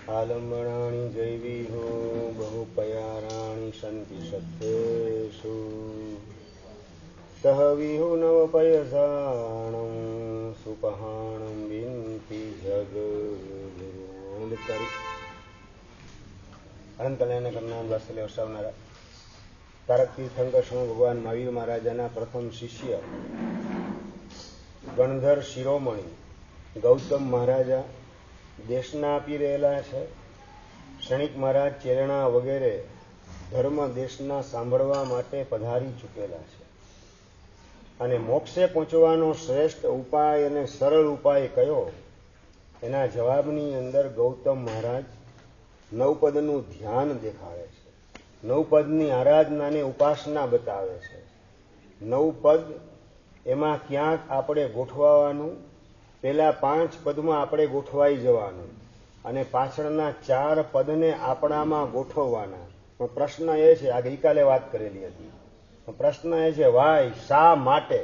आलम्बणानि जैवीहो बहुपयाराणि सन्ति सत्येषु तह विहुनवपयसाणं सुपहाणं विन्ति जगगुरु अनंत कल्याण करना वात्सल्य वर्षावनारा तारक तीर्थंकर स्वामी भगवान महावीर महाराजाना प्रथम शिष्य गणधर शिरोमणि गौतम महाराजा देशना આપી રહેલા છે. ક્ષણિક મહારાજ ચેરણા વગેરે ધર્મ દેશના સાંભળવા માટે પધારી ચૂકેલા છે અને મોક્ષે પહોંચવાનો શ્રેષ્ઠ ઉપાય અને સરળ ઉપાય કયો એના જવાબની અંદર ગૌતમ મહારાજ નવપદનું ધ્યાન દેખાડે છે. નવપદની આરાધનાને ઉપાસના બતાવે છે. નવપદ એમાં ક્યાંક આપણે ગોઠવવાનું, પેલા 5 પદમાં આપણે ગોઠવાઈ જવાનું અને પાછળના 4 પદને આપણામાં ગોઠવવાના. પણ પ્રશ્ન એ છે, આ ગઈકાલે વાત કરેલી હતી, પ્રશ્ન એ છે વાય શા માટે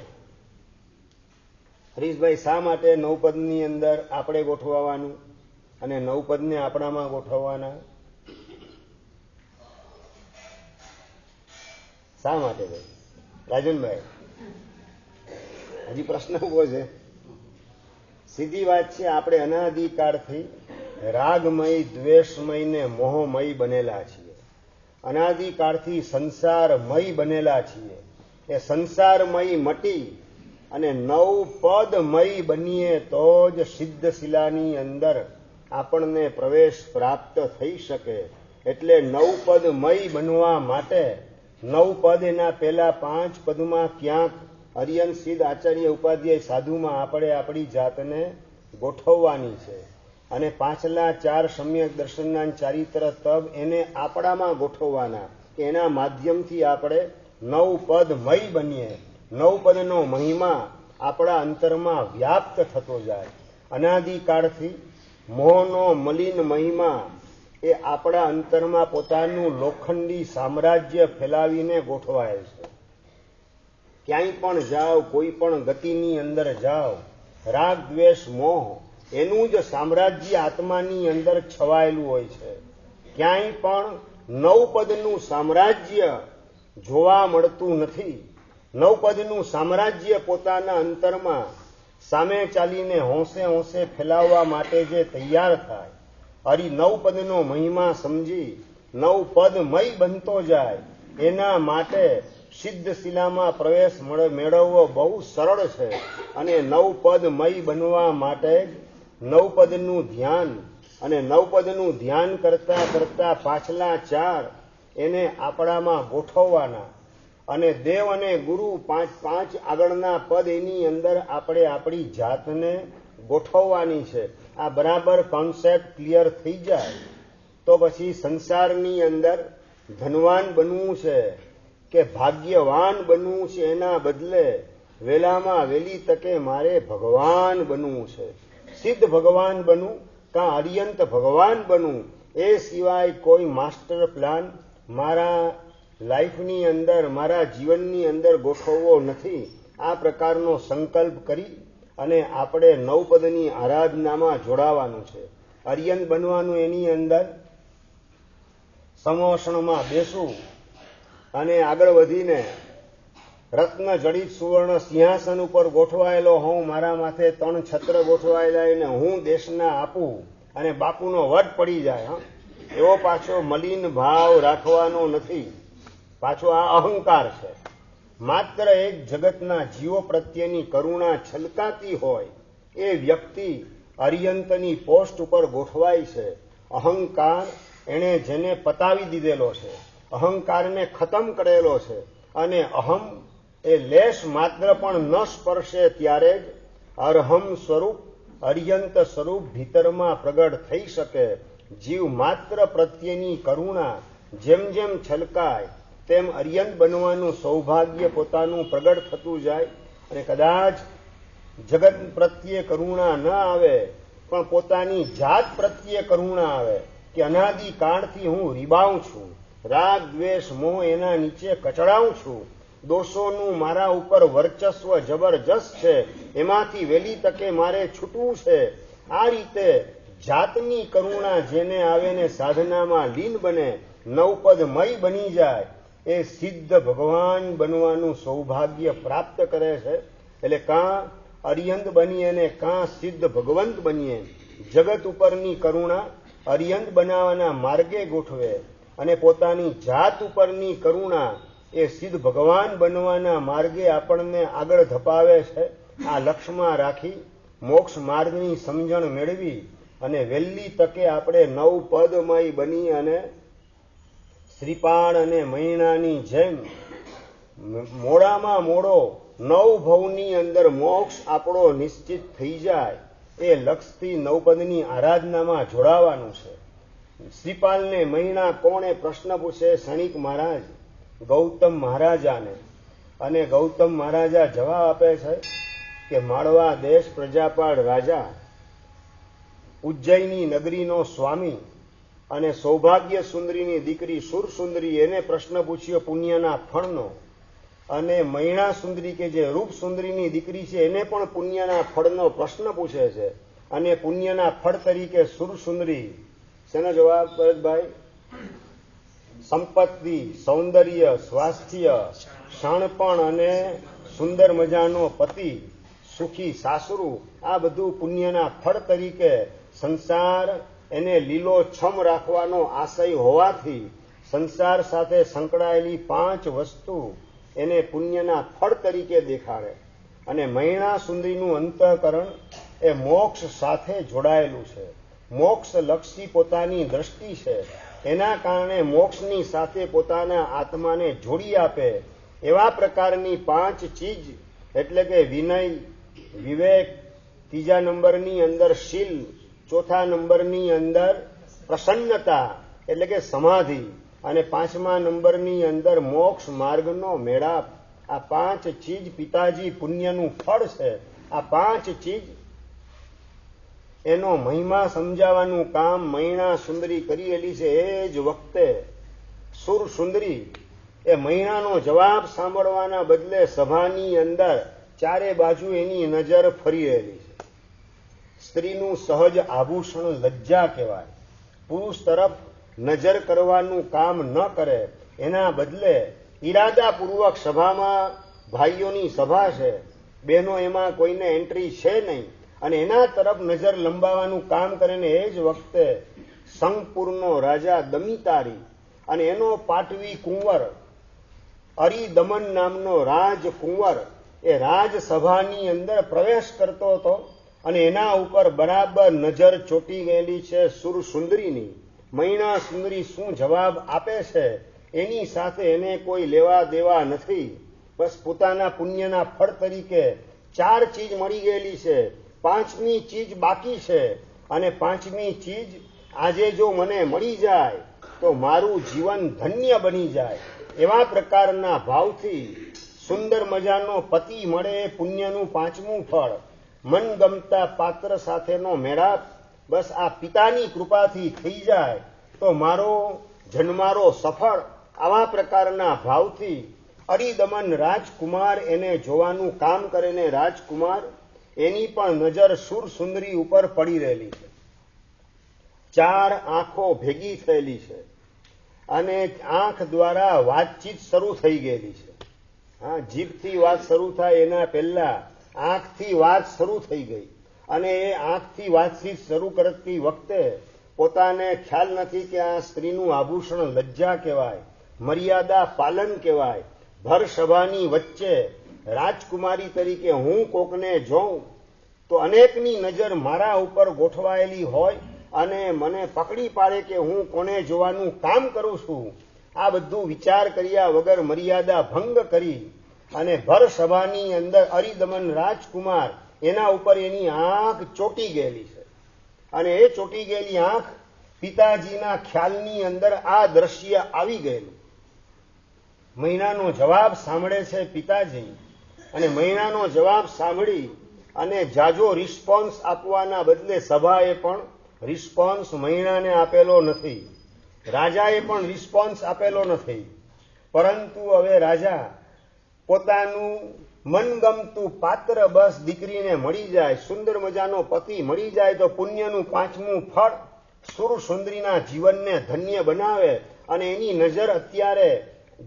હરીશભાઈ શા માટે નવપદની અંદર આપણે ગોઠવવાનું અને નવપદને આપણામાં ગોઠવવાના? શા માટે ભાઈ? રાજનભાઈ હજી પ્રશ્ન ઉભો છે. સીધી વાત છે, આપણે અનાદિકાળથી રાગમય, દ્વેષમય ને મોહમય બનેલા છીએ. અનાદિકાળથી સંસારમય બનેલા છીએ. એ સંસારમય મટી અને નવપદમય બનીએ તો જ સિદ્ધ શિલાની અંદર આપણને પ્રવેશ પ્રાપ્ત થઈ શકે. એટલે નવપદમય બનવા માટે નવપદ એના પેલા 5 પદમાં ક્યાંક અરિયન સિદ્ધ આચાર્ય ઉપાધ્યાય સાધુમાં આપણે આપણી જાતને ગોઠવવાની છે અને પાછલા 4 સમ્યક દર્શનના ચારિત્ર તબ એને આપણામાં ગોઠવવાના. એના માધ્યમથી આપણે નવપદમય બનીએ. નવપદનો મહિમા આપણા અંતરમાં વ્યાપ્ત થતો જાય. અનાદિકાળથી મોહનો મલિન મહિમા એ આપણા અંતરમાં પોતાનું લોખંડી સામ્રાજ્ય ફેલાવીને ગોઠવાય છે. ક્યાંય પણ જાઓ, કોઈ પણ ગતિની અંદર જાઓ, રાગ દ્વેષ મોહ એનું જ સામ્રાજ્ય આત્માની અંદર છવાયેલું હોય છે. ક્યાંય પણ નવપદનું સામ્રાજ્ય જોવા મળતું નથી. નવપદનું સામ્રાજ્ય પોતાના અંતરમાં સામે ચાલીને હોંશે હોંશે ફેલાવવા માટે જે તૈયાર થાય, નવપદનો મહિમા સમજી નવપદમય બનતો જાય, એના માટે સિદ્ધ શિલામાં પ્રવેશ મેળવવો બહુ સરળ છે. અને નવપદમય બનવા માટે નવપદનું ધ્યાન અને નવપદનું ધ્યાન કરતા કરતા પાછલા 4 એને આપણામાં ગોઠવવાના અને દેવ અને ગુરુ 5 આગળના પદ એની અંદર આપણે આપણી જાતને ગોઠવવાની છે. આ બરાબર કોન્સેપ્ટ ક્લિયર થઈ જાય તો પછી સંસારની અંદર ધનવાન બનવું છે કે ભાગ્યવાન બનવું છે, એના બદલે વેલામાં વેલી તકે મારે ભગવાન બનવું છે. સિદ્ધ ભગવાન બનવું કાં અરિયંત ભગવાન બનવું, એ સિવાય કોઈ માસ્ટર પ્લાન મારા લાઈફની અંદર, મારા જીવનની અંદર ગોઠવવો નથી. આ પ્રકારનો સંકલ્પ કરી અને આપણે નવપદની આરાધનામાં જોડાવાનું છે. અરિયંત બનવાનું એની અંદર સમોષણમાં બેસવું અને આગળ વધીને રત્ન જડિત સુવર્ણ સિંહાસન ઉપર ગોઠવાયેલો હોઉં, મારા માથે 3 છત્ર ગોઠવાયેલા એને હું દેશના આપું અને બાપુનો વટ પડી જાય, એવો પાછો મલિન ભાવ રાખવાનો નથી. પાછો આ અહંકાર છે. માત્ર એક જગતના જીવો પ્રત્યેની કરુણા છલકાતી હોય એ વ્યક્તિ અરિયંતની પોસ્ટ ઉપર ગોઠવાય છે. અહંકાર એણે જેને પતાવી દીધેલો છે, અહંકારને ખતમ કરેલો છે અને અહમ એ લેશ માત્ર પણ ન સ્પર્શે ત્યારે જ અરહમ સ્વરૂપ, અરિયંત સ્વરૂપ ભીતરમાં પ્રગટ થઈ શકે. જીવ માત્ર પ્રત્યેની કરુણા જેમ જેમ છલકાય તેમ અરિયંત બનવાનું સૌભાગ્ય પોતાનું પ્રગટ થતું જાય અને કદાચ જગત પ્રત્યે કરુણા ન આવે પણ પોતાની જાત પ્રત્યે કરુણા આવે કે અનાદિકાળથી હું રીબાઉં છું, રાગ દ્વેષ મોહ એના નીચે કચડાઉં છું, દોષોનું મારા ઉપર વર્ચસ્વ જબરજસ્ત છે, એમાંથી વહેલી તકે મારે છૂટવું છે. આ રીતે જાતની કરુણા જેને આવે ને સાધનામાં લીન બને, નવપદમય બની જાય, એ સિદ્ધ ભગવાન બનવાનું સૌભાગ્ય પ્રાપ્ત કરે છે. એટલે કાં અરિયંત બનીએ અને કાં સિદ્ધ ભગવંત બનીએ, જગત ઉપરની કરુણા અરિયંત બનાવવાના માર્ગે ગોઠવે અને પોતાની જાત ઉપરની કરુણા એ સિદ્ધ ભગવાન બનવાના માર્ગે આપણને આગળ ધપાવે છે. આ લક્ષ્યમાં રાખી મોક્ષ માર્ગની સમજણ મેળવી અને વહેલી તકે આપણે નવપદમય બની અને શ્રીપાળ અને મૈણાની જેમ મોડામાં મોડો નવ ભવની અંદર મોક્ષ આપણો નિશ્ચિત થઈ જાય, એ લક્ષથી નવપદની આરાધનામાં જોડાવાનું છે. શ્રીપાલને મૈણા કોણે પ્રશ્ન પૂછે? સણીક મહારાજ ગૌતમ મહારાજાને. અને ગૌતમ મહારાજા જવાબ આપે છે કે માળવા દેશ પ્રજાપાળ રાજા, ઉજ્જૈની નગરીનો સ્વામી અને સૌભાગ્ય સુંદરીની દીકરી સુર સુંદરી, એને પ્રશ્ન પૂછ્યો પુણ્યના ફળનો. અને મૈણા સુંદરી કે જે રૂપ સુંદરીની દીકરી છે એને પણ પુણ્યના ફળનો પ્રશ્ન પૂછે છે. અને પુણ્યના ફળ તરીકે સુર સુંદરી શેનો જવાબ ભરતભાઈ? સંપત્તિ, સૌંદર્ય, સ્વાસ્થ્ય, શાણપણ અને સુંદર મજાનો પતિ, સુખી સાસરું, આ બધું પુણ્યના ફળ તરીકે સંસાર એને લીલોછમ રાખવાનો આશય હોવાથી સંસાર સાથે સંકળાયેલી 5 વસ્તુ એને પુણ્યના ફળ તરીકે દેખાડે. અને મૈણા સુંદરીનું અંતઃકરણ એ મોક્ષ સાથે જોડાયેલું છે. મોક્ષ લક્ષી પોતાની દ્રષ્ટિ છે. એના કારણે મોક્ષની સાથે પોતાના આત્માને જોડી આપે એવા પ્રકારની 5 ચીજ, એટલે કે વિનય, વિવેક, 3જા નંબરની અંદર શીલ, 4થા નંબરની અંદર પ્રસન્નતા એટલે કે સમાધિ, અને 5મા નંબરની અંદર મોક્ષ માર્ગનો મેળાપ. આ 5 ચીજ પિતાજી પુણ્યનું ફળ છે. આ 5 ચીજ એનો મહિમા સમજાવવાનું કામ મૈણા સુંદરી કરેલી છે. એ જ વખતે સુર સુંદરી એ મૈણાનો જવાબ સાંભળવાના બદલે સભાની અંદર ચારે બાજુ એની નજર ફરી રહેલી છે. સ્ત્રીનું સહજ આભૂષણ લજ્જા કહેવાય. પુરુષ તરફ નજર કરવાનું કામ ન કરે, એના બદલે ઈરાદાપૂર્વક સભામાં, ભાઈઓની સભા છે, બહેનો એમાં કોઈને એન્ટ્રી છે નહીં, અને એના તરફ નજર લંબાવવાનું કામ કરે ને એ જ વખતે સંગપુરનો રાજા દમિતારી અને એનો પાટવી કુંવર અરિદમન નામનો રાજકુંવર એ રાજસભાની અંદર પ્રવેશ કરતો હતો. અને એના ઉપર બરાબર નજર ચોંટી ગયેલી છે સુર સુંદરીની. મૈણા સુંદરી શું જવાબ આપે છે એની સાથે એને કોઈ લેવા દેવા નથી. બસ પોતાના પુણ્યના ફળ તરીકે 4 ચીજ મળી ગયેલી છે, 5મી ચીજ બાકી છે. અને 5મી ચીજ આજે જો મને મળી જાય તો મારું જીવન ધન્ય બની જાય. એવા પ્રકારના ભાવથી સુંદર મજાનો પતિ મળે એ પુણ્યનું 5મું ફળ. મનગમતા પાત્ર સાથેનો મેળાપ બસ આ પિતાની કૃપાથી થઈ જાય તો મારો જન્મારો સફળ. આવા પ્રકારના ભાવથી અરિદમન રાજકુમાર એને જોવાનું કામ કરે ને રાજકુમાર એની પણ નજર સુર સુંદરી ઉપર પડી રહેલી છે. 4 આંખો ભેગી થયેલી છે અને આંખ દ્વારા વાતચીત શરૂ થઈ ગયેલી છે. હા, જીભથી વાત શરૂ થાય એના પહેલા આંખથી વાત શરૂ થઈ ગઈ. અને એ આંખથી વાતચીત શરૂ કરતી વખતે પોતાને ખ્યાલ નથી કે આ સ્ત્રીનું આભૂષણ લજ્જા કહેવાય, મર્યાદા પાલન કહેવાય. ભર સભાની વચ્ચે રાજકુમારી તરીકે હું કોકને જોઉં તો અનેકની નજર મારા ઉપર ગોઠવાયેલી હોય અને મને પકડી પાડે કે હું કોને જોવાનું કામ કરું છું. આ બધું વિચાર કર્યા વગર મર્યાદા ભંગ કરી અને ભર સભાની અંદર અરિદમન રાજકુમાર એના ઉપર એની આંખ ચોંટી ગયેલી છે. અને એ ચોંટી ગયેલી આંખ પિતાજીના ખ્યાલની અંદર આ દ્રશ્ય આવી ગયેલું. મૈણાનો જવાબ સાંભળે છે પિતાજી, અને મૈણાનો જવાબ સાંભળી અને જાજો રિસ્પોન્સ આપવાના બદલે સભાએ પણ રિસ્પોન્સ મૈણાને આપેલો નથી, રાજાએ પણ રિસ્પોન્સ આપેલો નથી. પરંતુ હવે રાજા પોતાનું મનગમતું પાત્ર બસ દીકરીને મળી જાય, સુંદર મજાનો પતિ મળી જાય તો પુણ્યનું 5મું ફળ સુર સુંદરીના જીવનને ધન્ય બનાવે. અને એની નજર અત્યારે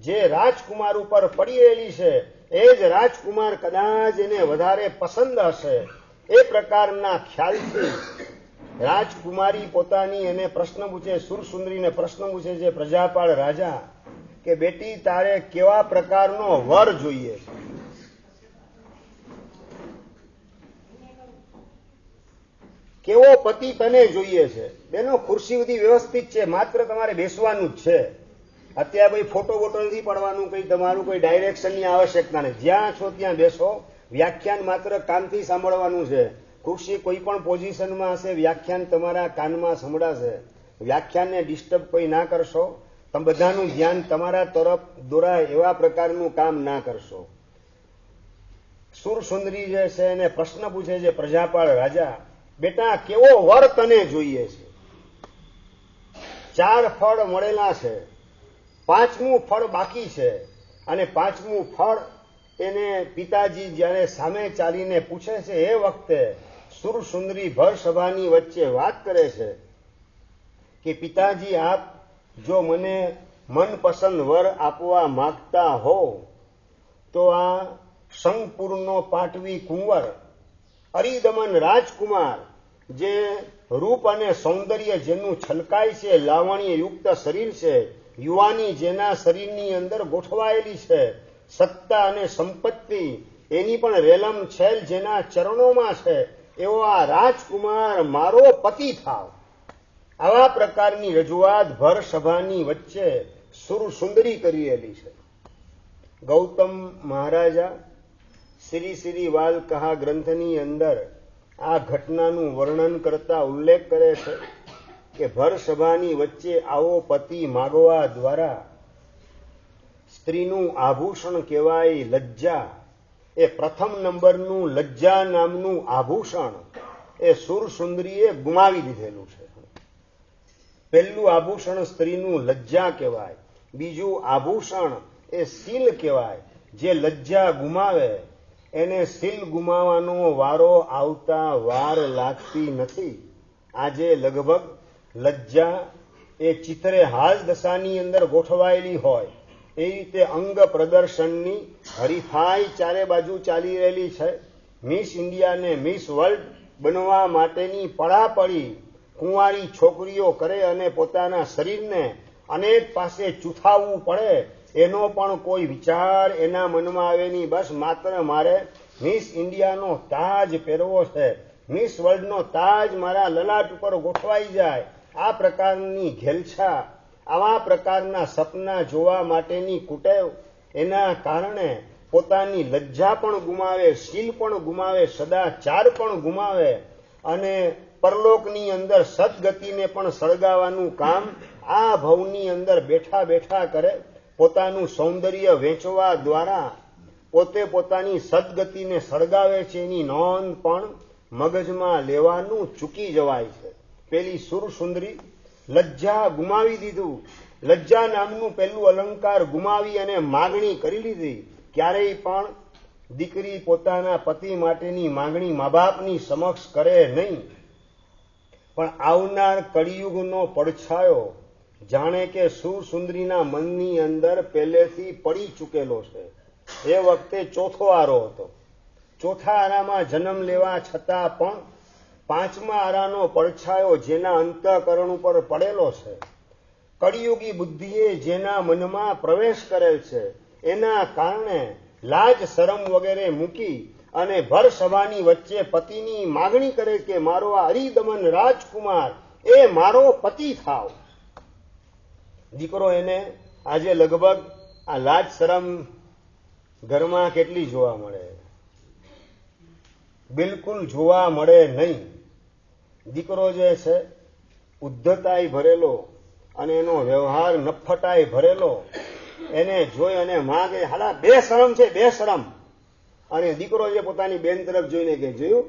જે રાજકુમાર ઉપર પડી રહેલી છે એ જ રાજકુમાર કદાચ એને વધારે પસંદ હશે. એ પ્રકારના ખ્યાલથી રાજકુમારી પોતાની એને પ્રશ્ન પૂછે, સુરસુંદરીને પ્રશ્ન પૂછે છે પ્રજાપાળ રાજા કે બેટી તારે કેવા પ્રકારનો વર જોઈએ છે? કેવો પતિ તને જોઈએ છે? બેનો ખુરશી બધી વ્યવસ્થિત છે, માત્ર તમારે બેસવાનું જ છે. અત્યારે કોઈ ફોટો બોટો નથી પડવાનું, કઈ તમારું કોઈ ડાયરેક્શનની આવશ્યકતા નથી. જ્યાં છો ત્યાં બેસો. વ્યાખ્યાન માત્ર કાનથી સાંભળવાનું છે. ખુરશી કોઈ પણ પોઝિશનમાં હશે, વ્યાખ્યાન તમારા કાનમાં સંભળાશે. વ્યાખ્યાનને ડિસ્ટર્બ કોઈ ના કરશો. તમે બધાનું ધ્યાન તમારા તરફ દોરાય એવા પ્રકારનું કામ ના કરશો. સુરસુંદરી જે છે એને પ્રશ્ન પૂછે છે પ્રજાપાળ રાજા, બેટા કેવો વર તને જોઈએ છે? 4 ફળ મળેલા છે, 5મું ફળ બાકી છે. અને 5મું ફળ એને પિતાજી જ્યારે સામે ચાલીને પૂછે છે એ વખતે સુરસુંદરી ભર સભાની વચ્ચે વાત કરે છે કે પિતાજી, આપ જો મને મનપસંદ વર આપવા માંગતા હો તો આ સંગપુરનો પાટવી કુંવર અરિદમન રાજકુમાર, જે રૂપ અને સૌંદર્ય જેનું છલકાય છે, લાવણ્ય યુક્ત શરીર છે, યુવાની જેના શરીરની અંદર ગોઠવાયેલી છે, સત્તા અને સંપત્તિ એની પણ રેલમ છેલ જેના ચરણોમાં છે, એવો આ રાજકુમાર મારો પતિ થાવ. આવા પ્રકારની રજૂઆત ભર સભાની વચ્ચે સુરસુંદરી કરેલી છે. ગૌતમ મહારાજા શ્રી શ્રી વાલ કહા ગ્રંથની અંદર આ ઘટનાનું વર્ણન કરતા ઉલ્લેખ કરે છે કે ભર સભાની વચ્ચે આવો પતિ માગવા દ્વારા સ્ત્રીનું આભૂષણ કહેવાય લજ્જા. એ પ્રથમ નંબરનું લજ્જા નામનું આભૂષણ એ સુરસુંદરીએ ગુમાવી દીધેલું છે. પહેલું આભૂષણ સ્ત્રીનું લજ્જા કહેવાય. બીજું આભૂષણ એ શીલ કહેવાય. જે લજ્જા ગુમાવે એને શીલ ગુમાવવાનો વારો આવતા વાર લાગતી નથી. આજે લગભગ લજ્જા એ ચિત્રે હાલ દશાની અંદર ગોઠવાયેલી હોય એ રીતે અંગ પ્રદર્શનની હરીફાઈ ચારે બાજુ ચાલી રહેલી છે. મિસ ઇન્ડિયા ને મિસ વર્લ્ડ બનવા માટેની પડાપડી કુંવારી છોકરીઓ કરે અને પોતાના શરીરને અનેક પાસે ચૂથાવવું પડે એનો પણ કોઈ વિચાર એના મનમાં આવે નહીં. બસ માત્ર મારે મિસ ઇન્ડિયાનો તાજ પહેરવો છે, મિસ વર્લ્ડનો તાજ મારા લલાટ ઉપર ગોઠવાઈ જાય. આ પ્રકારની ઘેલછા, આવા પ્રકારના સપના જોવા માટેની કુટેવ એના કારણે પોતાની લજ્જા પણ ગુમાવે, શીલ પણ ગુમાવે, સદાચાર પણ ગુમાવે અને પરલોકની અંદર સદગતિને પણ સળગાવવાનું કામ આ ભવની અંદર બેઠા બેઠા કરે. પોતાનું સૌંદર્ય વેચવા દ્વારા પોતે પોતાની સદગતિને સળગાવે છે. એની નોંધ પણ મગજમાં લેવાનું ચૂકી જવાય છે. પેલી સુરસુંદરી લજ્જા ગુમાવી દીધું, લજ્જા નામનું પહેલું અલંકાર ગુમાવી અને માગણી કરી લીધી. ક્યારેય પણ દીકરી પોતાના પતિ માટેની માંગણી મા બાપની સમક્ષ કરે નહીં. પણ આવનાર કળિયુગનો પડછાયો જાણે કે સુરસુંદરીના મનની અંદર પહેલેથી પડી ચૂકેલો છે. એ વખતે 4થો આરો હતો. 4થા આરામાં જન્મ લેવા છતાં પણ 5મા આરાનો પડછાયો જેના અંતઃકરણ ઉપર પડેલો છે, કળિયુગી બુદ્ધિએ જેના મનમાં પ્રવેશ કરેલ છે, એના કારણે લાજ શરમ વગેરે મૂકી અને ભર સભાની વચ્ચે પતિની માગણી કરે કે મારો આ અરિદમન રાજકુમાર એ મારો પતિ થાવ. દીકરો એને આજે લગભગ આ લાજ શરમ ઘરમાં કેટલી જોવા મળે? બિલકુલ જોવા મળે નહીં. દીકરો જે છે ઉદ્ધતાઈ ભરેલો અને એનો વ્યવહાર નફટાઈ ભરેલો, એને જોઈ અને માગે હાલા બે શરમ છે, બે શરમ. અને દીકરો જે પોતાની બેન તરફ જોઈને કે જોયું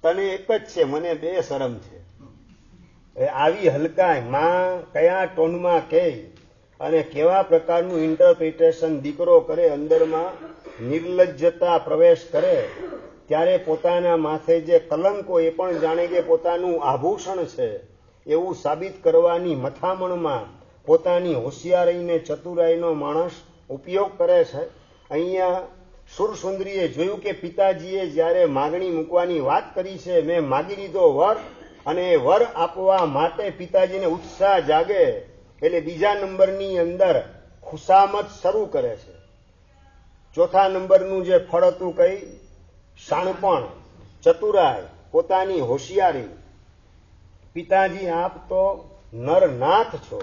તને એક જ છે, મને બે શરમ છે. આવી હલકાઈ માં કયા ટોનમાં કહે અને કેવા પ્રકારનું ઇન્ટરપ્રિટેશન દીકરો કરે અંદરમાં નિર્લજ્જતા પ્રવેશ કરે ત્યારે પોતાના માથે જે કલંક હોય એ પણ જાણે કે પોતાનું આભૂષણ છે એવું સાબિત કરવાની મથામણમાં પોતાની હોશિયારીને ચતુરાઈનો માણસ ઉપયોગ કરે છે. અહીંયા સુરસુંદરીએ જોયું કે પિતાજીએ જ્યારે માગણી મૂકવાની વાત કરી છે, મેં માગી લીધો વર, અને એ વર આપવા માટે પિતાજીને ઉત્સાહ જાગે એટલે બીજા નંબરની અંદર ખુશામત શરૂ કરે છે. ચોથા નંબરનું જે ફળ હતું કઈ? શાણપણ, ચતુરાઈ, પોતાની હોશિયારી. પિતાજી આપ તો નરનાથ છો,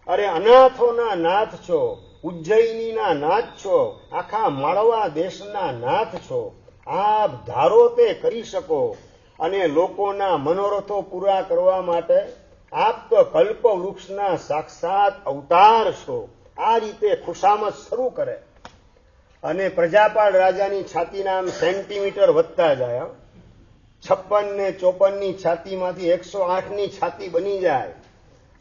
અરે અનાથોના નાથ છો, ઉજ્જૈનીના નાથ છો, આખા માળવા દેશના નાથ છો. આપ ધારો તે કરી શકો અને લોકોના મનોરથો પૂરા કરવા માટે આપ તો કલ્પ વૃક્ષના સાક્ષાત અવતાર છો. આ રીતે ખુશામત શરૂ કરે અને પ્રજાપાળ રાજાની છાતીના આમ સેન્ટીમીટર વધતા જાય. 56 ને 54ની છાતીમાંથી 108ની છાતી બની જાય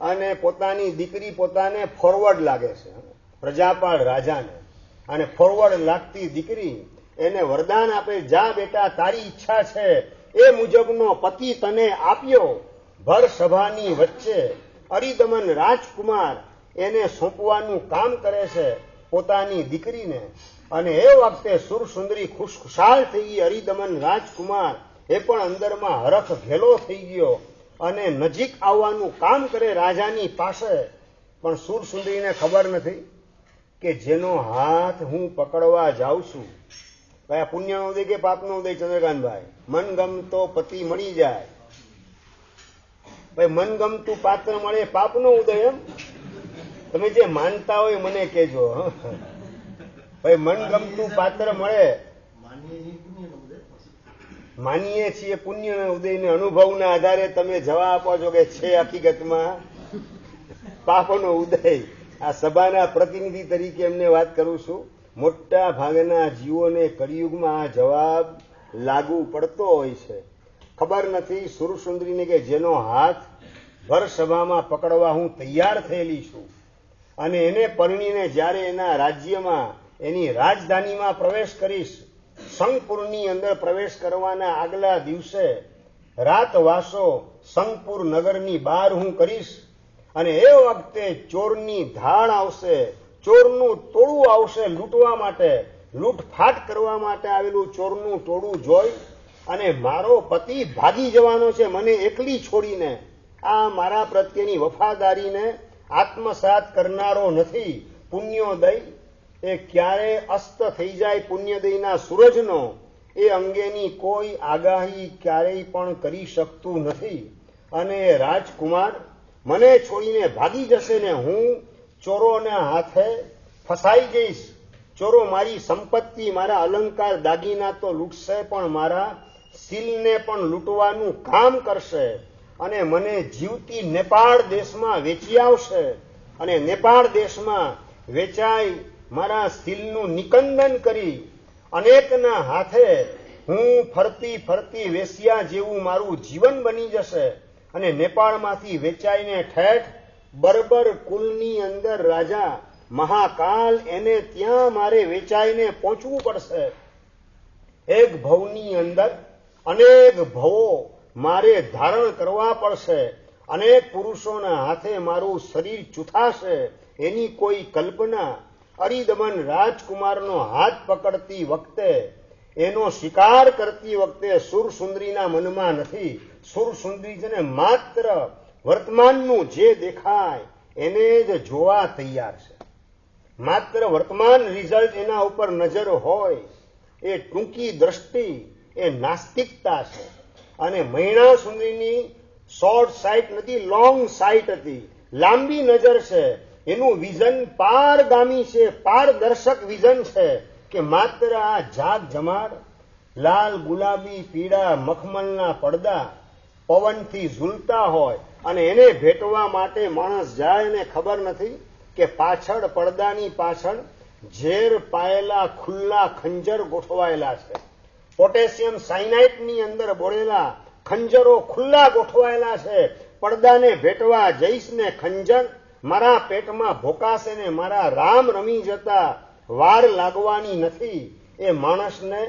અને પોતાની દીકરી પોતાને ફોરવર્ડ લાગે છે પ્રજાપાળ રાજાને. અને ફોરવર્ડ લાગતી દીકરી એને વરદાન આપે, જા બેટા, તારી ઈચ્છા છે એ મુજબનો પતિ તને આપ્યો. ભર સભાની વચ્ચે અરિદમન રાજકુમાર એને સોંપવાનું કામ કરે છે પોતાની દીકરીને. અને એ વખતે સુરસુંદરી ખુશખુશાલ થઈ ગઈ. અરિદમન રાજકુમાર એ પણ અંદરમાં હરખ ઘેલો થઈ ગયો અને નજીક આવવાનું કામ કરે રાજાની પાસે. પણ સુરસુંદરીને ખબર નથી કે જેનો હાથ હું પકડવા જાઉં છું, ભાઈ પુણ્યનો ઉદય કે પાપનો ઉદય? ચંદ્રકાંતભાઈ, મનગમતો પતિ મળી જાય. ભાઈ મનગમતું પાત્ર મળે, પાપનો ઉદય? એમ તમે જે માનતા હોય મને કહેજો. ભાઈ મનગમતું પાત્ર મળે, માનીએ છીએ પુણ્યના ઉદયને અનુભવના આધારે તમે જવાબ આપો છો કે છે હકીકતમાં પાપનો ઉદય. આ સભાના પ્રતિનિધિ તરીકે એમને વાત કરું છું. મોટા ભાગના જીવોને કળિયુગમાં આ જવાબ લાગુ પડતો હોય છે. ખબર નથી સુરસુંદરીને કે જેનો હાથ ભર સભામાં પકડવા હું તૈયાર થયેલી છું અને એને પરણીને જ્યારે એના રાજ્યમાં એની રાજધાનીમાં પ્રવેશ કરીશ, સંગપુરની અંદર પ્રવેશ કરવાના આગલા દિવસે રાતવાસો સંગપુર નગરની બહાર હું કરીશ અને એ વખતે ચોરની ધાડ આવશે, ચોરનું ટોળું આવશે લૂંટવા માટે. લૂંટફાટ કરવા માટે આવેલું ચોરનું ટોળું જોઈ અને મારો પતિ ભાગી જવાનો છે મને એકલી છોડીને, આ મારા પ્રત્યેની વફાદારીને આત્મસાત કરનારો નથી. પુણ્યોદય એ ક્યારે અસ્ત થઈ જાય પુણ્યદયના સૂરજનો એ અંગેની કોઈ આગાહી ક્યારેય પણ કરી શકતું નથી. અને રાજકુમાર મને છોડીને ભાગી જશે ને હું ચોરોના હાથે ફસાઈ જઈશ. ચોરો મારી સંપત્તિ, મારા અલંકાર દાગીના તો લૂંટશે પણ મારા શીલને પણ લૂંટવાનું કામ કરશે અને મને જીવતી નેપાળ દેશમાં વેચી આવશે અને નેપાળ દેશમાં વેચાઈ મારા શીલનું નિકંદન કરી અનેકના હાથે હું ફરતી ફરતી વેશ્યા જેવું મારું જીવન બની જશે અને નેપાળમાંથી વેચાઈને ઠેઠ બર્બર કુલની અંદર રાજા મહાકાલ એને ત્યાં મારે વેચાઈને પહોંચવું પડશે. એક ભવની અંદર અનેક ભવો મારે ધારણ કરવા પડશે. અનેક પુરુષોના હાથે મારું શરીર ચૂથાશે એની કોઈ કલ્પના અરિદમન રાજકુમારનો હાથ પકડતી વખતે, એનો શિકાર કરતી વખતે સુરસુંદરીના મનમાં નથી. સુરસુંદરી છે ને માત્ર વર્તમાનનું જે દેખાય એને જ જોવા તૈયાર છે. માત્ર વર્તમાન રિઝલ્ટ એના ઉપર નજર હોય એ ટૂંકી દ્રષ્ટિ, એ નાસ્તિકતા છે. અને મૈણા સુંદરીની શોર્ટ સાઇટ નથી, લોંગ સાઇટ હતી, લાંબી નજર છે. એનું વિઝન પારગામી છે, પારદર્શક વિઝન છે કે માત્ર આ જાગ જમાડ લાલ ગુલાબી પીળા મખમલના પડદા પવનથી ઝૂલતા હોય અને એને ભેટવા માટે માણસ જાય ને ખબર નથી કે પાછળ પડદાની પાછળ ઝેર પાયેલા ખુલ્લા ખંજર ગોઠવાયેલા છે. પોટેશિયમ સાયનાઇટની અંદર બોળેલા ખંજરો ખુલ્લા ગોઠવાયેલા છે. પડદાને ભેટવા જઈશ ને ખંજર મારા પેટમાં ભોકાશે ને મારા રામ રમી જતા વાર લાગવાની નથી. એ માણસને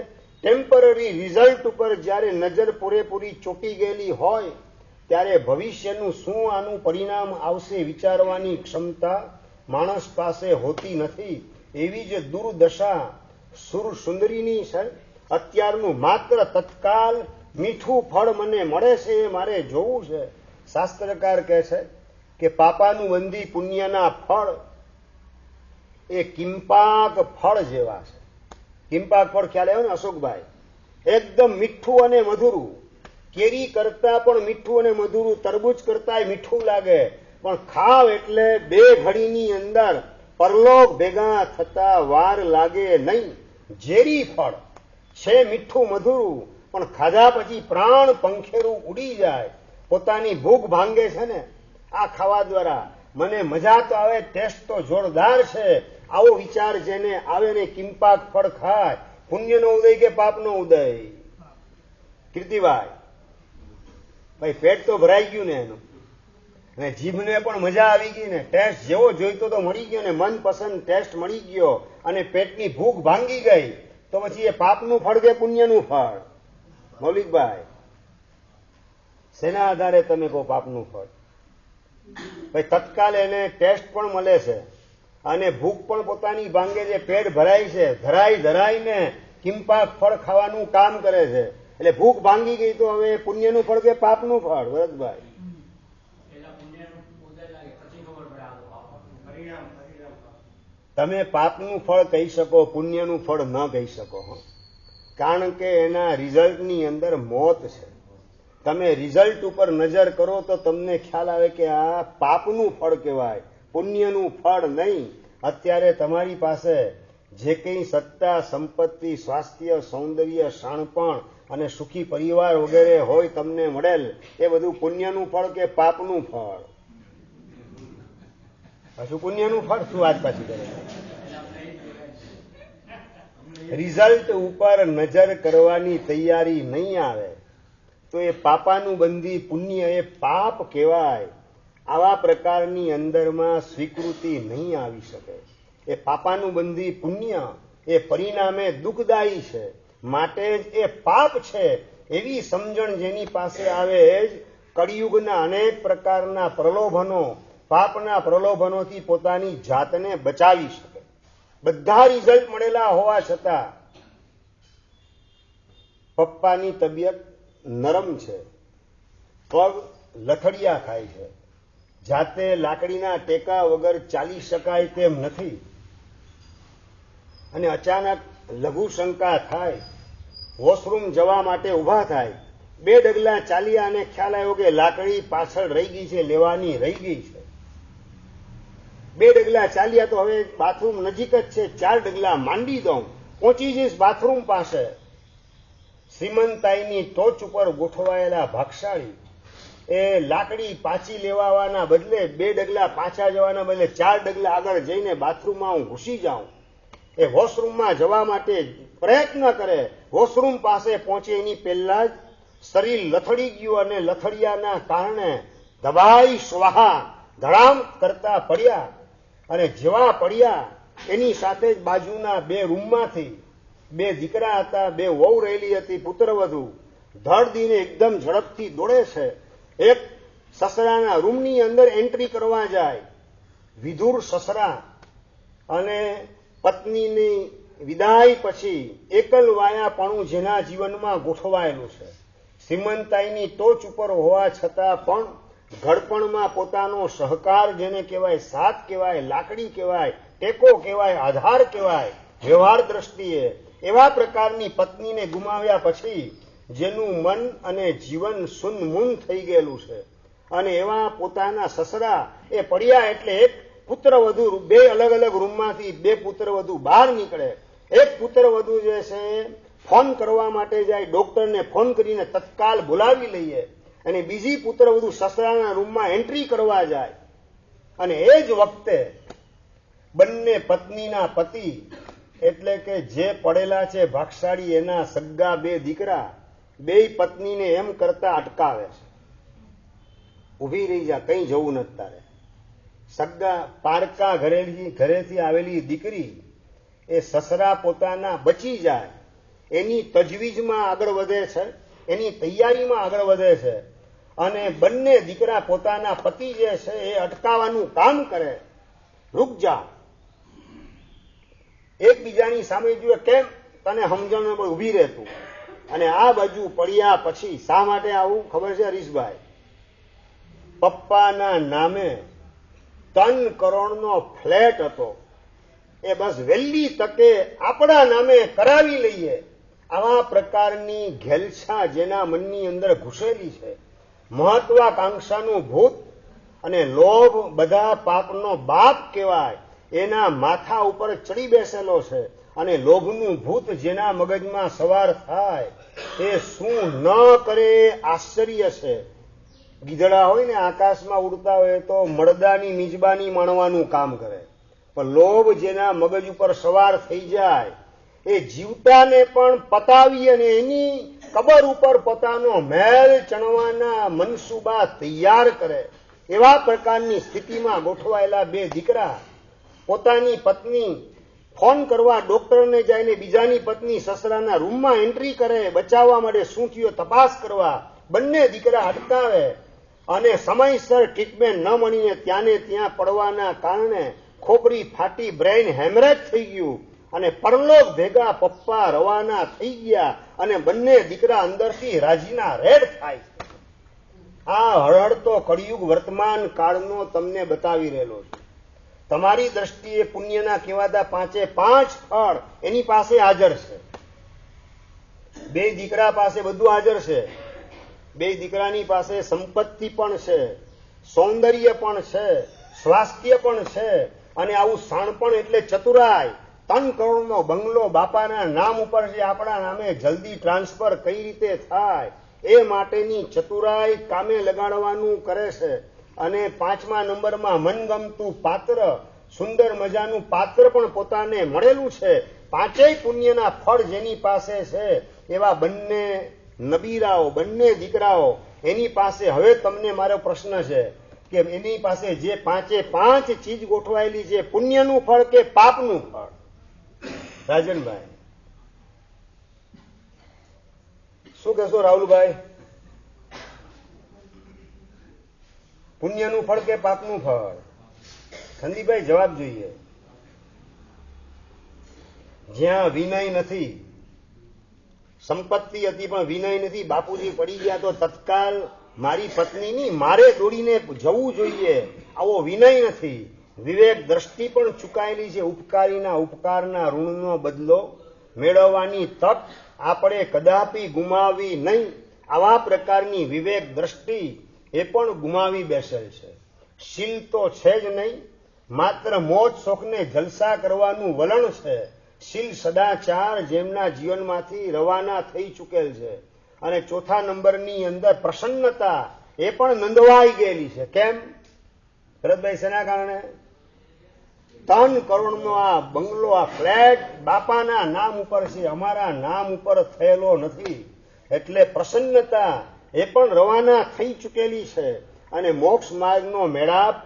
ટેમ્પરરી રિઝલ્ટ ઉપર જ્યારે નજર પૂરેપૂરી ચોંટી ગયેલી હોય ત્યારે ભવિષ્યનું શું આનું પરિણામ આવશે વિચારવાની ક્ષમતા માણસ પાસે હોતી નથી. એવી જ દુર્દશા સુર સુંદરીની છે. અત્યારનું માત્ર તત્કાલ મીઠું ફળ મને મળે છે એ મારે જોવું છે. શાસ્ત્રકાર કહે છે કે પાપાનું બંધી પુણ્યના ફળ એ કિંપાક ફળ જેવા છે. કિંપાક ફળ ખ્યાલ આવ્યો ને અશોકભાઈ? એકદમ મીઠું અને મધુરું. કેરી કરતા પણ મીઠું અને મધુરું, તરબૂચ કરતા મીઠું લાગે, પણ ખાવ એટલે બે ઘડીની અંદર પરલોક ભેગા થતા વાર લાગે નહીં. ઝેરી ફળ છે, મીઠું મધુરું, પણ ખાધા પછી પ્રાણ પંખેરું ઉડી જાય. પોતાની ભૂખ ભાંગે છે ને આ ખાવા દ્વારા. મને મજા તો આવે, ટેસ્ટ તો જોરદાર છે, આવો વિચાર જેને આવે ને કિંપાક ફળ ખાય. પુણ્યનો ઉદય કે પાપનો ઉદય? કીર્તિભાઈ ભાઈ, પેટ તો ભરાઈ ગયું ને એનું, અને જીભને પણ મજા આવી ગઈ ને, ટેસ્ટ જેવો જોઈતો તો મળી ગયો ને, મનપસંદ ટેસ્ટ મળી ગયો અને પેટની ભૂખ ભાંગી ગઈ, તો પછી એ પાપનું ફળ કે પુણ્યનું ફળ? મૌલિકભાઈ, શેના આધારે તમે કહો પાપનું ફળ? ભાઈ તત્કાલ એને ટેસ્ટ પણ મળે છે અને ભૂખ પણ પોતાની ભાંગે છે, પેટ ભરાય છે, ધરાઈને કિંપાક ફળ ખાવાનું કામ કરે છે. એટલે ભૂખ ભાંગી ગઈ તો હવે પુણ્યનું ફળ કે પાપનું ફળ? ભરતભાઈ, તમે પાપનું ફળ કહી શકો, પુણ્યનું ફળ ન કહી શકો. કારણ કે એના રિઝલ્ટની અંદર મોત છે. તમે રિઝલ્ટ ઉપર નજર કરો તો તમને ખ્યાલ આવે કે આ પાપનું ફળ કહેવાય, પુણ્યનું ફળ નહીં. અત્યારે તમારી પાસે જે કંઈ સત્તા, સંપત્તિ, સ્વાસ્થ્ય, સૌંદર્ય, શાણપણ અને સુખી પરિવાર વગેરે હોય તમને મળેલ, એ બધું પુણ્યનું ફળ કે પાપનું ફળ? પાછું પુણ્યનું ફળ શું વાત પાછી કરે? રિઝલ્ટ ઉપર નજર કરવાની તૈયારી નહીં આવે તો એ પાપાનું બંધી પુણ્ય એ પાપ કહેવાય. આવા પ્રકારની અંદરમાં સ્વીકૃતિ નહીં આવી શકે. એ પાપાનું બંધી પુણ્ય એ પરિણામે દુઃખદાયી છે, માટે જ એ પાપ છે. એવી સમજણ જેની પાસે આવે જ કળિયુગના અનેક પ્રકારના પ્રલોભનો, પાપના પ્રલોભનોથી પોતાની જાતને બચાવી શકે. બધા રિઝલ્ટ મળેલા હોવા છતાં પપ્પાની તબિયત નરમ છે, પગ લથડિયા ખાય છે, જાતે લાકડીના ટેકા વગર ચાલી શકાય તેમ નથી, અને અચાનક લઘુ શંકા થાય, વોશરૂમ જવા માટે ઊભા થાય, 2 ડગલા ચાલ્યા અને ખ્યાલ આવ્યો કે લાકડી પાછળ રહી ગઈ છે, લેવાની રહી ગઈ છે. 2 ડગલા ચાલ્યા તો હવે બાથરૂમ નજીક જ છે, 4 ડગલા માંડી દઉં, પહોંચી જઈશ બાથરૂમ પાસે. શ્રીમંતાઈની ટોચ ઉપર ગોઠવાયેલા ભાગશાળી એ લાકડી પાછી લેવાના બદલે 2 ડગલા પાછા જવાના બદલે 4 ડગલા આગળ જઈને બાથરૂમમાં હું ઘૂસી જાઉં. એ વોશરૂમમાં જવા માટે પ્રયત્ન કરે, વોશરૂમ પાસે પહોંચે એની પહેલા જ શરીર લથડી ગયું અને લથડિયાના કારણે દબાઈ સ્વાહા ધડામ કરતા પડ્યા. અને જેવા પડ્યા એની સાથે જ બાજુના 2 રૂમમાંથી 2 દીકરા હતા, 2 વહુ રહેલી હતી, પુત્રવધુ ધડદીને એકદમ ઝડપથી દોડે છે. એક સસરાના રૂમની અંદર એન્ટ્રી કરવા જાય, વિધુર સસરા અને પત્નીની વિદાય પછી એકલવાયાપણું જેના જીવનમાં ગોઠવાયેલું છે, શ્રીમંતાઈની ટોચ ઉપર હોવા છતાં પણ ઘડપણમાં પોતાનો સહકાર જેને કહેવાય, સાથ કહેવાય, લાકડી કહેવાય, ટેકો કહેવાય, આધાર કહેવાય વ્યવહાર દ્રષ્ટિએ, એવા પ્રકારની પત્નીને ગુમાવ્યા પછી જેનું મન અને જીવન સુન્મૂન થઈ ગયેલું છે, અને એવા પોતાના સસરા એ પડ્યા એટલે એક પુત્રવધુ 2 અલગ અલગ રૂમમાંથી 2 પુત્રવધુ બહાર નીકળે. એક પુત્રવધુ જે છે ફોન કરવા માટે જાય, ડોક્ટરને ફોન કરીને તત્કાલ બોલાવી લઈએ, અને બીજી પુત્રવધુ સસરાના રૂમમાં એન્ટ્રી કરવા જાય. અને એ જ વખતે બંને પત્નીના પતિ એટલે કે જે પડેલા છે ભાગશાળી એના સગ્ગા 2 દીકરા 2 પત્નીને એમ કરતા અટકાવે છે, ઊભી રહી જા, કંઈ જવું નથી તારે. સગ્ગા પારકા ઘરેથી આવેલી દીકરી એ સસરા પોતાના બચી જાય એની તજવીજમાં આગળ વધે છે, એની તૈયારીમાં આગળ વધે છે, અને બંને દીકરા પોતાના પતિ જે છે એ અટકાવવાનું કામ કરે. રૂક જા, એકબીજાની સામે જુએ, કેમ તને સમજણ ઉભી રહેતું. અને આ બાજુ પડ્યા પછી શા માટે આવું ખબર છે હરીશભાઈ? પપ્પાના નામે 3 કરોડનો ફ્લેટ હતો, એ બસ વહેલી તકે આપણા નામે કરાવી લઈએ, આવા પ્રકારની ઘેલછા જેના મનની અંદર ઘૂસેલી છે, મહત્વાકાંક્ષાનું ભૂત અને લોભ બધા પાપનો બાપ કહેવાય, એના માથા ઉપર ચડી બેસેલો છે. અને લોભનું ભૂત જેના મગજમાં સવાર થાય એ શું ન કરે આશ્ચર્ય છે. ગીધડા હોય ને આકાશમાં ઉડતા હોય તો મળદાની મિજબાની માણવાનું કામ કરે, પણ લોભ જેના મગજ ઉપર સવાર થઈ જાય એ જીવતાને પણ પતાવી અને એની કબર ઉપર પોતાનો મહેલ ચણવાના મનસુબા તૈયાર કરે. એવા પ્રકારની સ્થિતિમાં ગોઠવાયેલા 2 દીકરા પોતાની પત્ની ફોન કરવા ડોક્ટરને જઈને બીજાની પત્ની સસરાના રૂમમાં એન્ટ્રી કરે, બચાવવા માટે શું થયું તપાસ કરવા. બંને દીકરા અટકાવે અને સમયસર ટ્રીટમેન્ટ ન મળીને ત્યાંને ત્યાં પડવાના કારણે ખોપરી ફાટી બ્રેઇન હેમરેજ થઈ ગયું અને પરલોક ભેગા પપ્પા રવાના થઈ ગયા અને બંને દીકરા અંદરથી રાજીના રેડ થાય છે. આ હળહળતો કળિયુગ વર્તમાન કાળનો તમને બતાવી રહેલો છે. તમારી દ્રષ્ટિએ પુણ્યના કહેવાતા 5 ફળ એની પાસે હાજર છે. 2 દીકરા પાસે બધું હાજર છે. 2 દીકરાની પાસે સંપત્તિ પણ છે, સૌંદર્ય પણ છે, સ્વાસ્થ્ય પણ છે, અને આવું શાણપણ એટલે ચતુરાઈ. 3 કરોડનો બંગલો બાપાના નામ ઉપર છે, આપણા નામે જલ્દી ટ્રાન્સફર કઈ રીતે થાય એ માટેની ચતુરાઈ કામે લગાડવાનું કરે છે. અને 5મા નંબરમાં મનગમતું પાત્ર, સુંદર મજાનું પાત્ર પણ પોતાને મળેલું છે. 5 પુણ્યના ફળ જેની પાસે છે એવા બંને નબીરાઓ, બંને દીકરાઓ એની પાસે. હવે તમને મારો પ્રશ્ન છે કે એની પાસે જે 5 ચીજ ગોઠવાયેલી છે, પુણ્યનું ફળ કે પાપનું ફળ? રાજનભાઈ શું કહેશો? રાહુલભાઈ, પુણ્યનું ફળ કે પાપનું ફળ? સંદીપભાઈ જવાબ જોઈએ. જ્યાં વિનય નથી, સંપત્તિ હતી પણ વિનય નથી, બાપુજી પડી ગયા તો તત્કાલ મારી પત્નીની મારે દોડીને જવું જોઈએ, આવો વિનય નથી. વિવેક દ્રષ્ટિ પણ ચૂકાયેલી છે. ઉપકારીના ઉપકારના ઋણનો બદલો મેળવવાની તક આપણે કદાપી ગુમાવી નહીં. આવા પ્રકારની વિવેક દ્રષ્ટિ એ પણ ગુમાવી બેસેલ છે. શીલ તો છે જ નહીં, માત્ર મોજ શોખને જલસા કરવાનું વલણ છે. શીલ સદાચાર જેમના જીવનમાંથી રવાના થઈ ચૂકેલ છે. અને 4થા નંબરની અંદર પ્રસન્નતા એ પણ નંદવાઈ ગયેલી છે. કેમ ભરતભાઈ? શેના કારણે? 3 કરોડનો આ બંગલો, આ ફ્લેટ બાપાના નામ ઉપર છે, અમારા નામ ઉપર થયેલો નથી. એટલે પ્રસન્નતા એ પણ રવાના થઈ ચૂકેલી છે. અને મોક્ષ માર્ગનો મેળાપ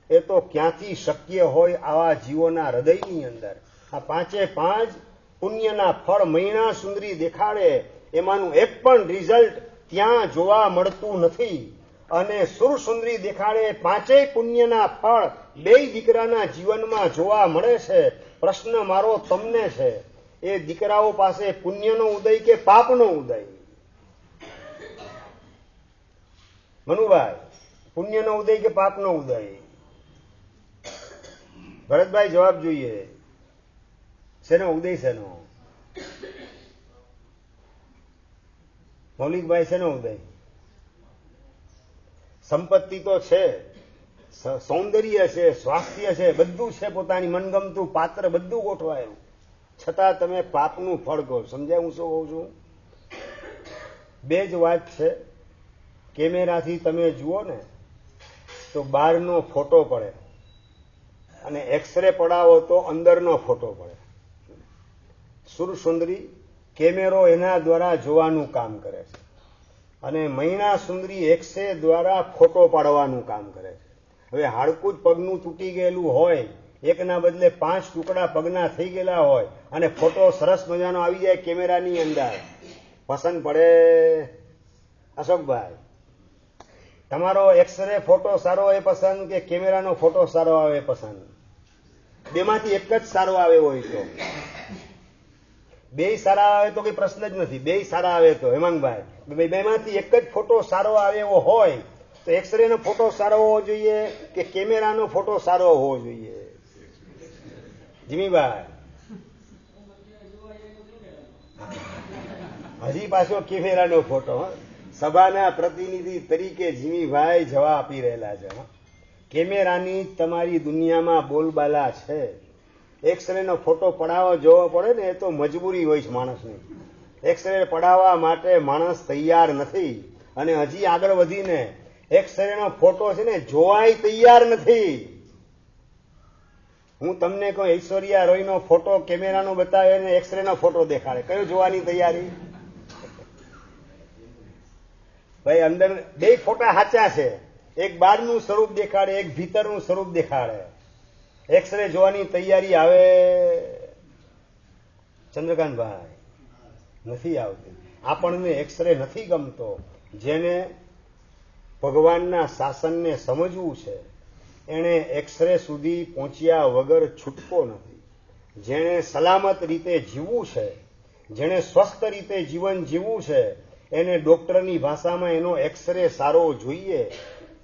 એ તો ક્યાંથી શક્ય હોય આવા જીવોના હૃદયની અંદર? આ 5 પુણ્યના ફળ મૈણા સુંદરી દેખાડે એમાંનું એક પણ રિઝલ્ટ ત્યાં જોવા મળતું નથી. અને સુર સુંદરી દેખાડે 5 પુણ્યના ફળ 2 દીકરાના જીવનમાં જોવા મળે છે. પ્રશ્ન મારો તમને છે, એ દીકરાઓ પાસે પુણ્યનો ઉદય કે પાપનો ઉદય? મનુભાઈ, પુણ્યનો ઉદય કે પાપનો ઉદય? ભરતભાઈ જવાબ જોઈએ. શેનો ઉદય? શેનો? મૌલિકભાઈ શેનો ઉદય? સંપત્તિ તો છે, સૌંદર્ય છે, સ્વાસ્થ્ય છે, બધું છે, પોતાની મનગમતું પાત્ર બધું ગોઠવાયેલું, છતાં તમે પાપનું ફળ કહો. સમજાય હું શું કહું છું? 2 જ વાત છે. કેમેરાથી તમે જુઓ ને તો બહારનો ફોટો પડે અને એક્સરે પડાવો તો અંદરનો ફોટો પડે. સુરસુંદરી કેમેરો એના દ્વારા જોવાનું કામ કરે છે અને મૈણા સુંદરી એક્સરે દ્વારા ફોટો પાડવાનું કામ કરે છે. હવે હાડકું જ પગનું તૂટી ગયેલું હોય એકના બદલે 5 ટુકડા પગના થઈ ગયેલા હોય અને ફોટો સરસ મજાનો આવી જાય કેમેરાની અંદર, પસંદ પડે? અશોકભાઈ, તમારો એક્સરે ફોટો સારો આવે પસંદ કે કેમેરાનો ફોટો સારો આવે પસંદ? બેમાંથી એક જ સારો આવે હોય તો? બે સારા આવે તો કઈ પ્રશ્ન જ નથી, બે સારા આવે તો હેમાંગભાઈ બેમાંથી એક જ ફોટો સારો આવે એવો હોય તો એક્સરે નો ફોટો સારો હોવો જોઈએ કે કેમેરાનો ફોટો સારો હોવો જોઈએ? જીમીભાઈ, હજી પાછો કેમેરાનો ફોટો. સભાના પ્રતિનિધિ તરીકે જીમીભાઈ જવાબ આપી રહેલા છે. કેમેરાની તમારી દુનિયામાં બોલબાલા છે. એક્સરે નો ફોટો પડાવવા જોવો પડે ને એ તો મજબૂરી હોય છે માણસની. એક્સરે પડાવવા માટે માણસ તૈયાર નથી અને હજી આગળ વધીને એક્સરે નો ફોટો છે ને જોવાય તૈયાર નથી. હું તમને કહું, ઐશ્વર્યા રોય નો ફોટો કેમેરાનો બતાવે ને એક્સરે નો ફોટો દેખાડે, કયો જોવાની તૈયારી? ભાઈ અંદર બે ફોટા સાચા છે, એક બહારનું સ્વરૂપ દેખાડે, એક ભીતરનું સ્વરૂપ દેખાડે. એક્સરે જોવાની તૈયારી આવે? ચંદ્રકાંતભાઈ, નથી આવતી. આપણને એક્સરે નથી ગમતો. જેને ભગવાનના શાસનને સમજવું છે એને એક્સરે સુધી પહોંચ્યા વગર છૂટકો નથી. જેણે સલામત રીતે જીવવું છે, જેણે સ્વસ્થ રીતે જીવન જીવવું છે, એને ડોક્ટરની ભાષામાં એનો એક્સરે સારો જોઈએ.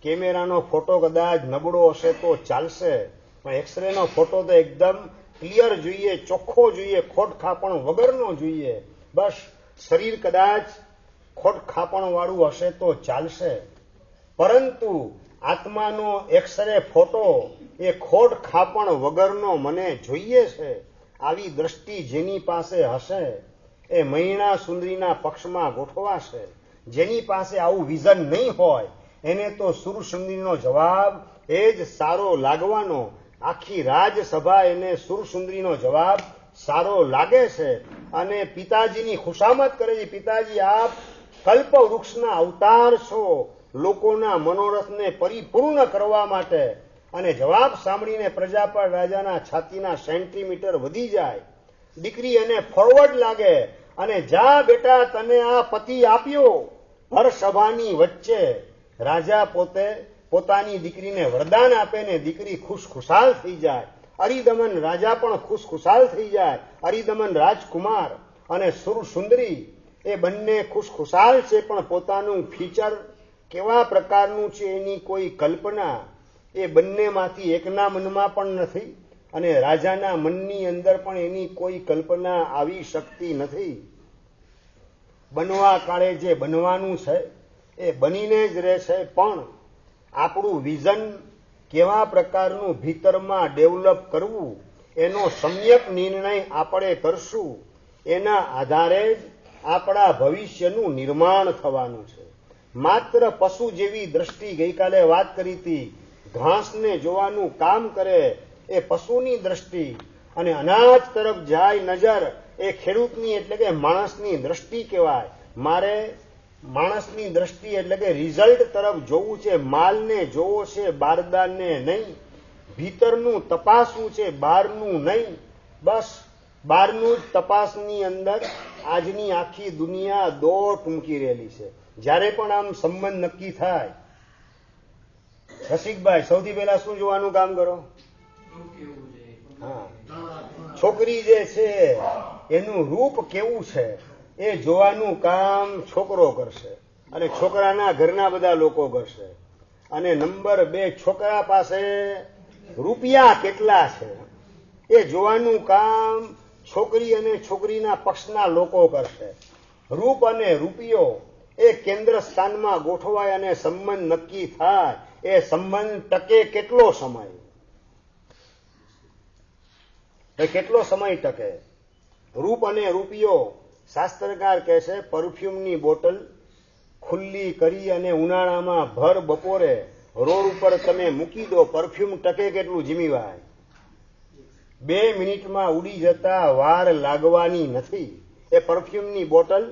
કેમેરાનો ફોટો કદાચ નબળો હશે તો ચાલશે, પણ એક્સરેનો ફોટો તો એકદમ ક્લિયર જોઈએ, ચોખ્ખો જોઈએ, ખોટ ખાપણ વગરનો જોઈએ. બસ શરીર કદાચ ખોટ ખાપણ વાળું હશે તો ચાલશે, પરંતુ આત્માનો એક્સરે ફોટો એ ખોટ ખાપણ વગરનો મને જોઈએ છે. આવી દ્રષ્ટિ જેની પાસે હશે એ મહિણા સુંદરીના પક્ષમાં ગોઠવાશે. જેની પાસે આવું વિઝન નહીં હોય એને તો સુરસુંદરીનો જવાબ એ જ સારો લાગવાનો. આખી રાજસભા એને સુરસુંદરીનો જવાબ સારો લાગે છે અને પિતાજીની ખુશામત કરે છે. પિતાજી, આપ કલ્પ વૃક્ષના અવતાર છો લોકોના મનોરથને પરિપૂર્ણ કરવા માટે. અને જવાબ સાંભળીને પ્રજાપતિ રાજાના છાતીના સેન્ટીમીટર વધી જાય. દીકરી એને ફોરવર્ડ લાગે અને જા બેટા, તને આ પતિ આપ્યો. ભર સભાની વચ્ચે રાજા પોતે પોતાની દીકરીને વરદાન આપે ને દીકરી ખુશખુશાલ થઈ જાય. અરિદમન રાજા પણ ખુશખુશાલ થઈ જાય. અરિદમન રાજકુમાર અને સુરસુંદરી એ બંને ખુશખુશાલ છે, પણ પોતાનું ફીચર કેવા પ્રકારનું છે એની કોઈ કલ્પના એ બંનેમાંથી એકના મનમાં પણ નથી અને રાજાના મનની અંદર પણ એની કોઈ કલ્પના આવી શકતી નથી. બનવા કાળે જે બનવાનું છે એ બનીને જ રહે છે, પણ આપણું વિઝન કેવા પ્રકારનું ભીતરમાં ડેવલપ કરવું એનો સમ્યક નિર્ણય આપણે કરશું. એના આધારે જ આપણા ભવિષ્યનું નિર્માણ થવાનું છે. માત્ર પશુ જેવી દ્રષ્ટિ, ગઈકાલે વાત કરી હતી, ઘાસને જોવાનું કામ કરે એ પશુની દ્રષ્ટિ, અને અનાજ તરફ જાય નજર એ ખેડૂતની એટલે કે માણસની દ્રષ્ટિ કહેવાય. મારે માણસની દ્રષ્ટિ એટલે કે રિઝલ્ટ તરફ જોવું છે, માલને જોવો છે, બારદાનને નહીં. ભીતરનું તપાસવું છે, બહારનું નહીં. બસ બહારનું જ તપાસની અંદર આજની આખી દુનિયા દોટ મૂકી રહેલી છે. જ્યારે પણ આમ સંબંધ નક્કી થાય, રસિકભાઈ સૌથી પહેલા શું જોવાનું કામ કરો? હા, છોકરી જે છે એનું રૂપ કેવું છે એ જોવાનું કામ છોકરો કરશે અને છોકરાના ઘરના બધા લોકો કરશે. અને નંબર 2, છોકરા પાસે રૂપિયા કેટલા છે એ જોવાનું કામ છોકરી અને છોકરીના પક્ષના લોકો કરશે. રૂપ અને રૂપિયો એ કેન્દ્ર સ્થાનમાં ગોઠવાય અને સંબંધ નક્કી થાય. એ સંબંધ ટકે કેટલો સમય? કેટલો સમય ટકે? રૂપ અને રૂપિયો, શાસ્ત્રકાર કહે છે પરફ્યુમની બોટલ ખુલ્લી કરી અને ઉનાળામાં ભર બપોરે રોડ ઉપર તમે મૂકી દો, પરફ્યુમ ટકે કેટલું જીમીભાઈ? 2 મિનિટમાં ઉડી જતા વાર લાગવાની નથી. એ પરફ્યુમની બોટલ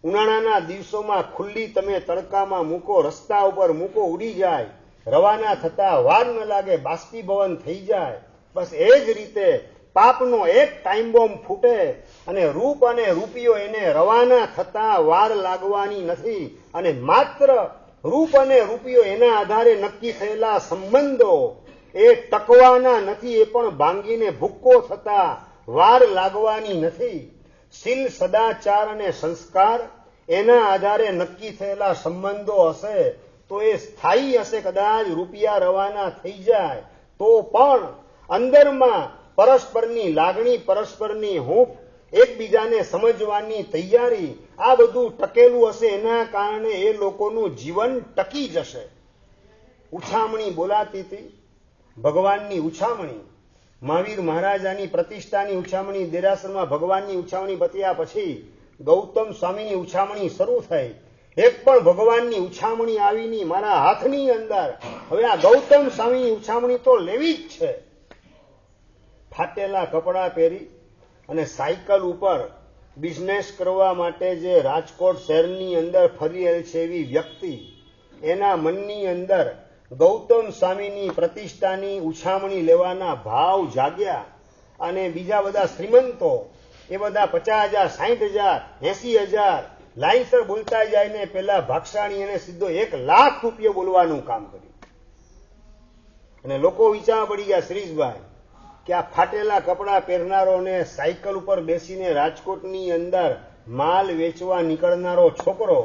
ઉનાળાના દિવસોમાં ખુલ્લી તમે તડકામાં મૂકો, રસ્તા ઉપર મૂકો, ઉડી જાય. રવાના થતા વાર ન લાગે, બાષ્પીભવન થઈ જાય બસ એ જ રીતે પાપનો એક ટાઈમ બોમ્બ ફૂટે અને રૂપ અને રૂપિયો એને રવાના થતા વાર લાગવાની નથી, અને માત્ર રૂપ અને રૂપિયો એના આધારે નક્કી થયેલા સંબંધો એ ટકવાના નથી, એ પણ ભાંગીને ભૂક્કો થતા વાર લાગવાની નથી. શીલ, સદાચાર અને સંસ્કાર એના આધારે નક્કી થયેલા સંબંધો હશે તો એ સ્થાયી હશે. કદાચ રૂપિયા રવાના થઈ જાય તો પણ અંદરમાં પરસ્પરની લાગણી, પરસ્પરની હૂંફ, એકબીજાને સમજવાની તૈયારી, આ બધું ટકેલું હશે. એના કારણે એ લોકોનું જીવન ટકી જશે. ઉછામણી બોલાતી હતી, ભગવાનની ઉછામણી, મહાવીર મહારાજાની પ્રતિષ્ઠાની ઉછામણી, દેરાસરમાં ભગવાનની ઉછામણી પત્યા પછી ગૌતમ સ્વામીની ઉછામણી શરૂ થઈ. એક પણ ભગવાનની ઉછામણી આવી નહીં મારા હાથની અંદર. હવે આ ગૌતમ સ્વામીની ઉછામણી તો લેવી જ છે. ફાટેલા કપડાં પહેરી અને સાયકલ ઉપર બિઝનેસ કરવા માટે જે રાજકોટ શહેરની અંદર ફરી રહેલ છે એવી વ્યક્તિ, એના મનની અંદર ગૌતમ સ્વામીની પ્રતિષ્ઠાની ઉછામણી લેવાના ભાવ જાગ્યા. અને બીજા બધા શ્રીમંતો એ બધા 50,000, 60,000, 80,000 લાઈનસર બોલતા જાય ને પેલા ભાગશાળી એને સીધો 1,00,000 રૂપિયા બોલવાનું કામ કર્યું. અને લોકો વિચાર પડી ગયા શ્રીશભાઈ કે આ ફાટેલા કપડાં પહેરનારોને સાયકલ ઉપર બેસીને રાજકોટની અંદર માલ વેચવા નીકળનારો છોકરો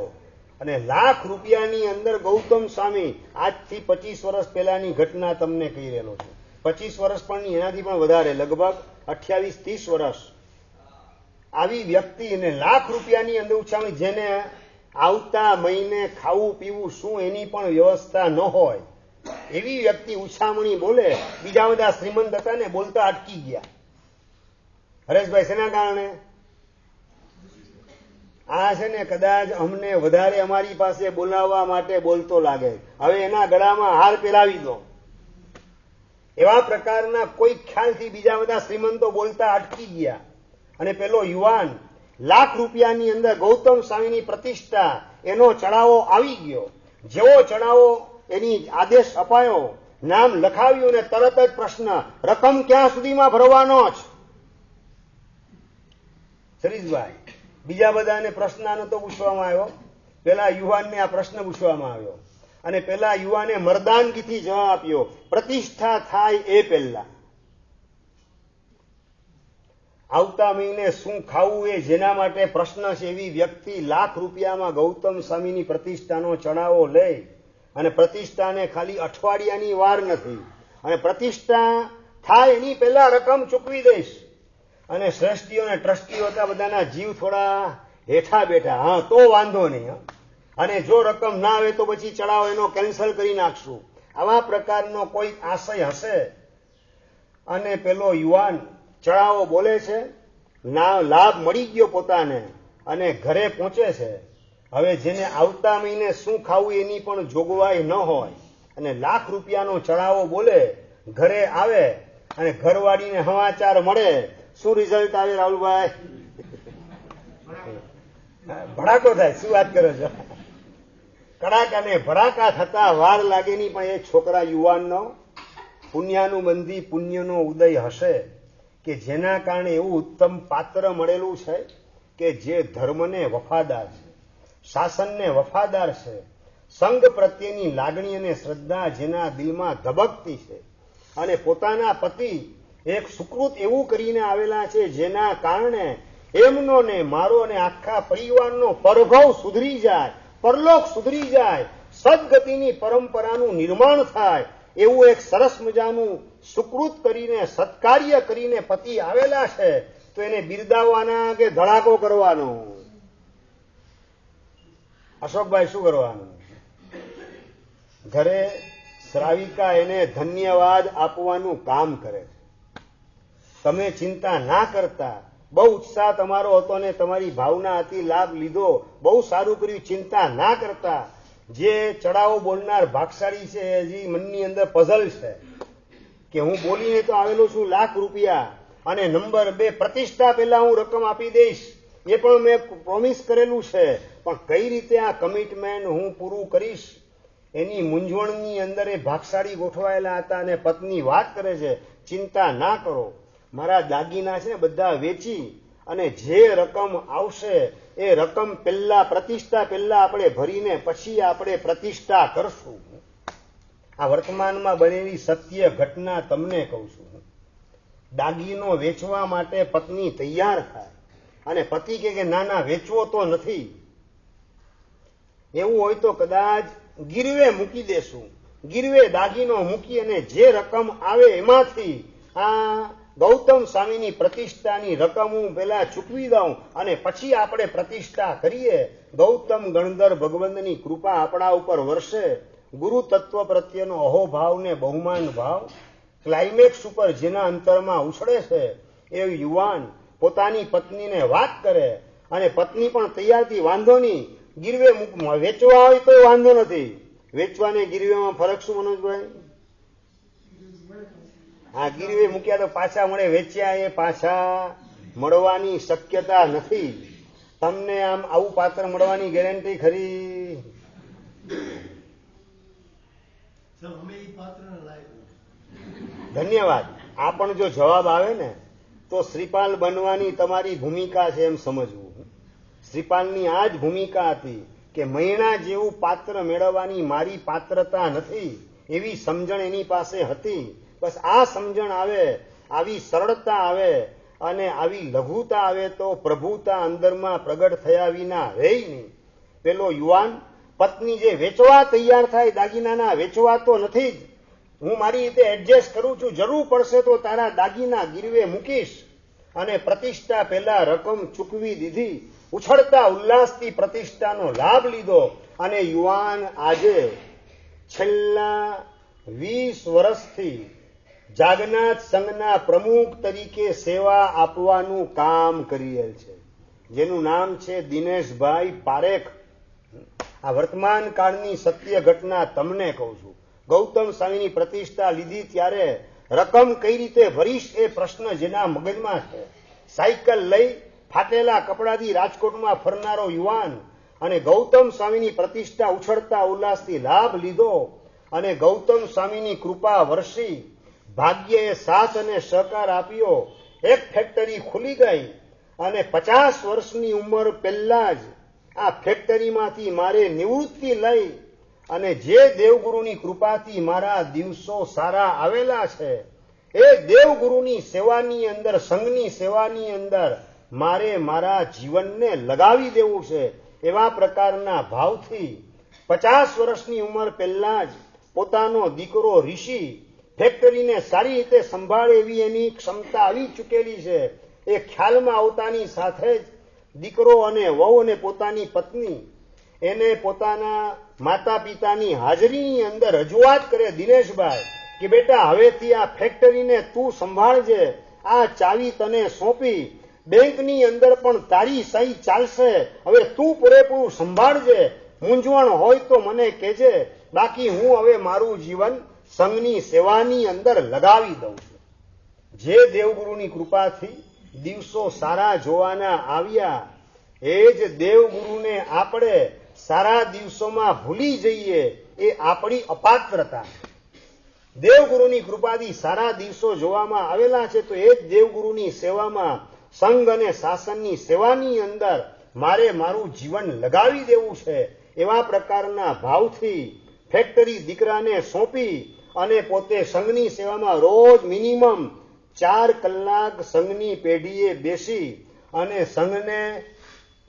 અને ₹1,00,000 અંદર ગૌતમ સ્વામી, આજથી 25 વર્ષ પહેલાની ઘટના તમને કહી રહેલો છું. 25 વર્ષ પણ નહીં, એનાથી પણ વધારે, લગભગ 28-30 વર્ષ. આવી વ્યક્તિને ₹1,00,000 અંદર ઉછામણી, જેને આવતા મહિને ખાવું પીવું શું એની પણ વ્યવસ્થા ન હોય એવી વ્યક્તિ ઉછામણી બોલે. બીજા બધા શ્રીમંત હતા ને બોલતા અટકી ગયા. હરેશભાઈ, શેના કારણે? આ છે ને કદાચ અમને વધારે અમારી પાસે બોલાવવા માટે બોલતો લાગે, હવે એના ગળામાં હાર પહેરાવી દો, એવા પ્રકારના કોઈ ખ્યાલથી બીજા બધા શ્રીમંતો બોલતા અટકી ગયા. અને પેલો યુવાન ₹1,00,000 અંદર ગૌતમ સ્વામીની પ્રતિષ્ઠા, એનો ચડાવો આવી ગયો. જેવો ચડાવો એની આદેશ અપાયો, નામ લખાવ્યું ને તરત જ પ્રશ્ન, રકમ ક્યાં સુધીમાં ભરવાનો જ? શરીશભાઈ, બીજા બધાને પ્રશ્ન નતો પૂછવામાં આવ્યો, પેલા યુવાનને આ પ્રશ્ન પૂછવામાં આવ્યો. અને પેલા યુવાને મર્દાનગીથી જવાબ આપ્યો, પ્રતિષ્ઠા થાય એ પહેલા. આવતા મહિને શું ખાવું એ જેના માટે પ્રશ્ન છે એવી વ્યક્તિ ₹1,00,000 ગૌતમ સ્વામીની પ્રતિષ્ઠાનો ચડાવો લઈ, અને પ્રતિષ્ઠાને ખાલી અઠવાડિયાની વાર નથી, અને પ્રતિષ્ઠા થાય એની પહેલા રકમ ચૂકવી દઈશ. અને શ્રેષ્ઠીઓ અને ટ્રસ્ટીઓ હતા, બધાના જીવ થોડા હેઠા બેઠા, હા તો વાંધો નહીં, અને જો રકમ ના આવે તો પછી ચડાવો એનો કેન્સલ કરી નાખશું, આવા પ્રકારનો કોઈ આશય હશે. અને પેલો યુવાન ચડાવો બોલે છે, ના લાભ મળી ગયો પોતાને, અને ઘરે પહોંચે છે. હવે જેને આવતા મહિને શું ખાવું એની પણ જોગવાઈ ન હોય, અને ₹1,00,000 ચડાવો બોલે, ઘરે આવે અને ઘરવાળીને સમાચાર મળે, શું રિઝલ્ટ આવે રાહુલભાઈ? ભડાકો થાય. શું વાત કરો છો? કડાકા ને ભડાકા થતા વાર લાગે નહીં, પણ એ છોકરા યુવાનનો પુણ્યાનુબંધી પુણ્યનો ઉદય હશે કે જેના કારણે એવું ઉત્તમ પાત્ર મળેલું છે કે જે ધર્મને વફાદાર છે, શાસનને વફાદાર છે, સંઘ પ્રત્યેની લાગણી અને શ્રદ્ધા જેના દિલમાં ધબકતી છે, અને પોતાના પતિ એક સુકૃત એવું કરીને આવેલા છે જેના કારણે એમનો ને મારો અને આખા પરિવારનો પરભવ સુધરી જાય, પરલોક સુધરી જાય, સદગતિની પરંપરાનું નિર્માણ થાય, એવું એક સરસ મજાનું સુકૃત કરીને સત્કાર્ય કરીને પતિ આવેલા છે, તો એને બિરદાવવાના કે ધડાકો કરવાનો? અશોકભાઈ, શું કરવાનું? ઘરે શ્રાવિકા એને ધન્યવાદ આપવાનું કામ કરે છે. તમે ચિંતા ના કરતા, બહુ ઉત્સાહ તમારો હતો ને તમારી ભાવના હતી, લાભ લીધો, બહુ સારું કર્યું, ચિંતા ના કરતા. જે ચડાવો બોલનાર ભાગશાળી છે હજી મનની અંદર પઝલ છે કે હું બોલીને તો આવેલો છું ₹1,00,000, અને નંબર 2 પ્રતિષ્ઠા પહેલા હું રકમ આપી દઈશ, એ પણ મેં પ્રોમિસ કરેલું છે, પણ કઈ રીતે આ કમિટમેન્ટ હું પૂરું કરીશ એની મૂંઝવણની અંદર એ ભાગશાળી ગોઠવાયેલા હતા. અને પત્ની વાત કરે છે ચિંતા ના કરો. મારા દાગીના છે ને બધા વેચી અને જે રકમ આવશે એ રકમ પહેલા પ્રતિષ્ઠા પહેલા આપણે ભરીને પછી આપણે પ્રતિષ્ઠા કરશું. આ વર્તમાનમાં બનેલી સત્ય ઘટના તમને કહું છું. દાગીનો વેચવા માટે પત્ની તૈયાર થાય અને પતિ કે ના ના વેચવો તો નથી. એવું હોય તો કદાચ ગીરવે મૂકી દેશું. ગીરવે દાગીનો મૂકી અને જે રકમ આવે એમાંથી આ ગૌતમ સ્વામીની પ્રતિષ્ઠાની રકમ હું પેલા ચૂકવી દઉં અને પછી આપણે પ્રતિષ્ઠા કરીએ. ગૌતમ ગણધર ભગવંતની કૃપા આપણા ઉપર વરસે. ગુરુ તત્વ પ્રત્યેનો અહોભાવ ને બહુમાન ભાવ ક્લાઇમેક્સ ઉપર જેના અંતરમાં ઉછળે છે એ યુવાન પોતાની પત્નીને વાત કરે અને પત્ની પણ તૈયારથી વાંધો નહીં, ગીરવે વેચવા હોય તો વાંધો નથી. વેચવાને ગીરવેમાં ફરક શું મનોજભાઈ? હા, ગીરવે મૂક્યા તો પાછા મળે, વેચ્યા એ પાછા મળવાની શક્યતા નથી. તમને આમ આવું પાત્ર મળવાની ગેરંટી ખરી? ધન્યવાદ. આ પણ જો જવાબ આવે ને તો શ્રીપાલ બનવાની તમારી ભૂમિકા છે એમ સમજવું. શ્રીપાલની આ જ ભૂમિકા હતી કે મૈણા જેવું પાત્ર મેળવવાની મારી પાત્રતા નથી એવી સમજણ એની પાસે હતી. બસ આ સમજણ આવે, આવી સરળતા આવે અને આવી લઘુતા આવે તો પ્રભુતા અંદરમાં પ્રગટ થયા વિના રહે નહીં. પેલો યુવાન પત્ની જે વેચવા તૈયાર થાય, દાગીનાના વેચવા તો નથી જ, હું મારી રીતે એડજસ્ટ કરું છું, જરૂર પડશે તો તારા દાગીના ગીરવે મૂકીશ અને પ્રતિષ્ઠા પહેલા રકમ ચૂકવી દીધી. ઉછળતા ઉલ્લાસથી પ્રતિષ્ઠાનો લાભ લીધો અને યુવાન આજે છેલ્લા 20 વર્ષથી જાગનાથ સંઘના પ્રમુખ તરીકે સેવા આપવાનું કામ કરી રહેલ છે, જેનું નામ છે દિનેશભાઈ પારેખ. આ વર્તમાન કાળની સત્ય ઘટના તમને કહું છું. ગૌતમ સ્વામીની પ્રતિષ્ઠા લીધી ત્યારે રકમ કઈ રીતે ભરીશ એ પ્રશ્ન જેના મગજમાં છે. સાયકલ લઈ ફાટેલા કપડાથી રાજકોટમાં ફરનારો યુવાન અને ગૌતમ સ્વામીની પ્રતિષ્ઠા ઉછળતા ઉલ્લાસથી લાભ લીધો અને ગૌતમ સ્વામીની કૃપા વરસી. ભાગ્યએ સાથ અને સહકાર આપ્યો. એક ફેક્ટરી ખુલી ગઈ અને 50 વર્ષની ઉંમર પહેલા જ આ ફેક્ટરીમાંથી મારે નિવૃત્તિ લઈ અને જે દેવગુરુની કૃપાથી મારા દિવસો સારા આવેલા છે એ દેવગુરુની સેવાની અંદર, સંઘની સેવાની અંદર મારે મારા જીવનને લગાવી દેવું છે. એવા પ્રકારના ભાવથી 50 વર્ષની ઉંમર પહેલા જ પોતાનો દીકરો ઋષિ ફેક્ટરીને સારી રીતે સંભાળે એવી એની ક્ષમતા આવી ચૂકેલી છે. એ ખ્યાલમાં આવતાની સાથે જ દીકરો અને વહુ અને પોતાની પત્ની એને પોતાના માતા પિતાની હાજરીની અંદર રજૂઆત કરે, દિનેશભાઈ કે બેટા હવેથી આ ફેક્ટરીને તું સંભાળજે, આ ચાવી તને સોંપી, બેંકની અંદર પણ તારી સહી ચાલશે, હવે તું પૂરેપૂરું સંભાળજે, મૂંઝવણ હોય તો મને કહેજે, બાકી હું હવે મારું જીવન સંઘની સેવાની અંદર લગાવી દઉં છું. જે દેવગુરુની કૃપાથી દિવસો સારા જોવાના આવ્યા એ જ દેવગુરુને આપણે સારા દિવસોમાં ભૂલી જઈએ એ આપણી અપાત્રતા. દેવગુરુની કૃપાથી સારા દિવસો જોવામાં આવેલા છે તો એ જ દેવગુરુની સેવામાં, સંઘ અને શાસનની સેવાની અંદર મારે મારું જીવન લગાવી દેવું છે. એવા પ્રકારના ભાવથી ફેક્ટરી દીકરાને સોંપી અને પોતે સંઘની સેવામાં રોજ મિનિમમ 4 કલાક સંઘની પેઢીએ બેસી અને સંઘને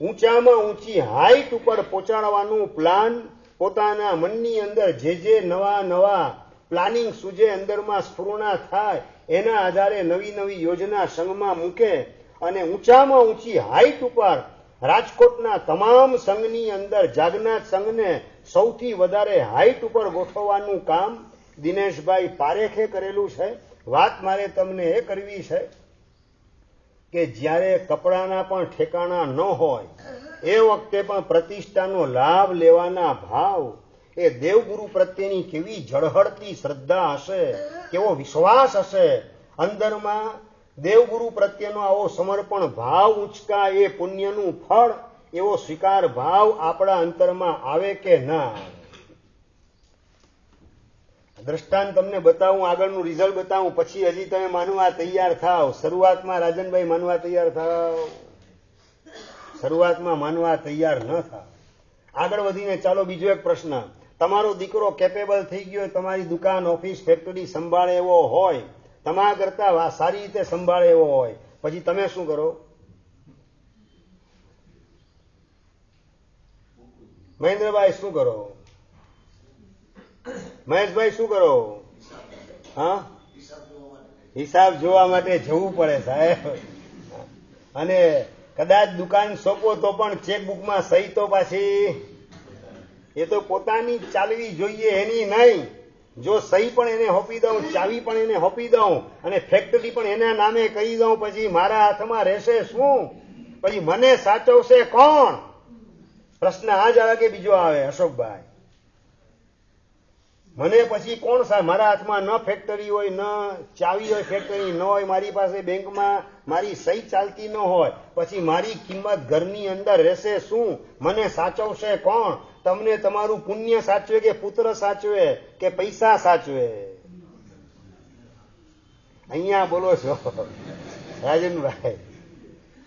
ઊંચામાં ઊંચી હાઈટ ઉપર પહોંચાડવાનું પ્લાન પોતાના મનની અંદર જે નવા પ્લાનિંગ સૂજે, અંદરમાં સ્ફુરણા થાય એના આધારે નવી નવી યોજના સંઘમાં મૂકે અને ઊંચામાં ઊંચી હાઈટ ઉપર રાજકોટના તમામ સંઘની અંદર જાગનાથ સંઘને સૌથી વધારે હાઈટ ઉપર ગોઠવવાનું કામ દિનેશભાઈ પારેખે કરેલું છે. વાત મારે તમને એ કરવી છે કે જ્યારે કપડાના પણ ઠેકાણા ન હોય એ વખતે પણ પ્રતિષ્ઠાનો લાભ લેવાના ભાવ, એ દેવગુરુ પ્રત્યેની કેવી ઝળહળતી શ્રદ્ધા હશે, કેવો વિશ્વાસ હશે અંદરમાં. દેવગુરુ પ્રત્યેનો આવો સમર્પણ ભાવ ઉંચકા એ પુણ્યનું ફળ, એવો સ્વીકાર ભાવ આપણા અંતરમાં આવે કે ના આવે? દ્રષ્ટાંત તમને બતાવું, આગળનું રિઝલ્ટ બતાવું, પછી હજી તમે માનવા તૈયાર થાવ. શરૂઆતમાં રાજનભાઈ માનવા તૈયાર થાવ, શરૂઆતમાં માનવા તૈયાર ન થાવ. આગળ વધીને ચાલો બીજો એક પ્રશ્ન. તમારો દીકરો કેપેબલ થઈ ગયો, તમારી દુકાન, ઓફિસ, ફેક્ટરી સંભાળે એવો હોય, તમારા કરતા સારી રીતે સંભાળે એવો હોય, પછી તમે શું કરો? મહેન્દ્રભાઈ શું કરો? મહેશભાઈ શું કરો? હા, હિસાબ જોવા માટે જવું પડે સાહેબ. અને કદાચ દુકાન સોંપો તો પણ ચેકબુકમાં સહી તો પાછી એ તો પોતાની ચાલવી જોઈએ, એની નહીં. જો સહી પણ એને હોપી દઉં, ચાવી પણ એને હોપી દઉં અને ફેક્ટરી પણ એના નામે કરી દઉં, પછી મારા હાથમાં રહેશે શું? પછી મને સાચવશે કોણ? પ્રશ્ન આ જ આવે કે બીજો આવે? અશોકભાઈ, મને પછી કોણ સાહેબ? મારા હાથમાં ન ફેક્ટરી હોય, ન ચાવી હોય, ફેક્ટરી ન હોય, મારી પાસે બેંકમાં મારી સહી ચાલતી ન હોય, પછી મારી કિંમત ઘરની અંદર રહેશે શું? મને સાચવશે કોણ? તમને તમારું પુણ્ય સાચવે કે પુત્ર સાચવે કે પૈસા સાચવે? અહીંયા બોલો છો રાજનભાઈ,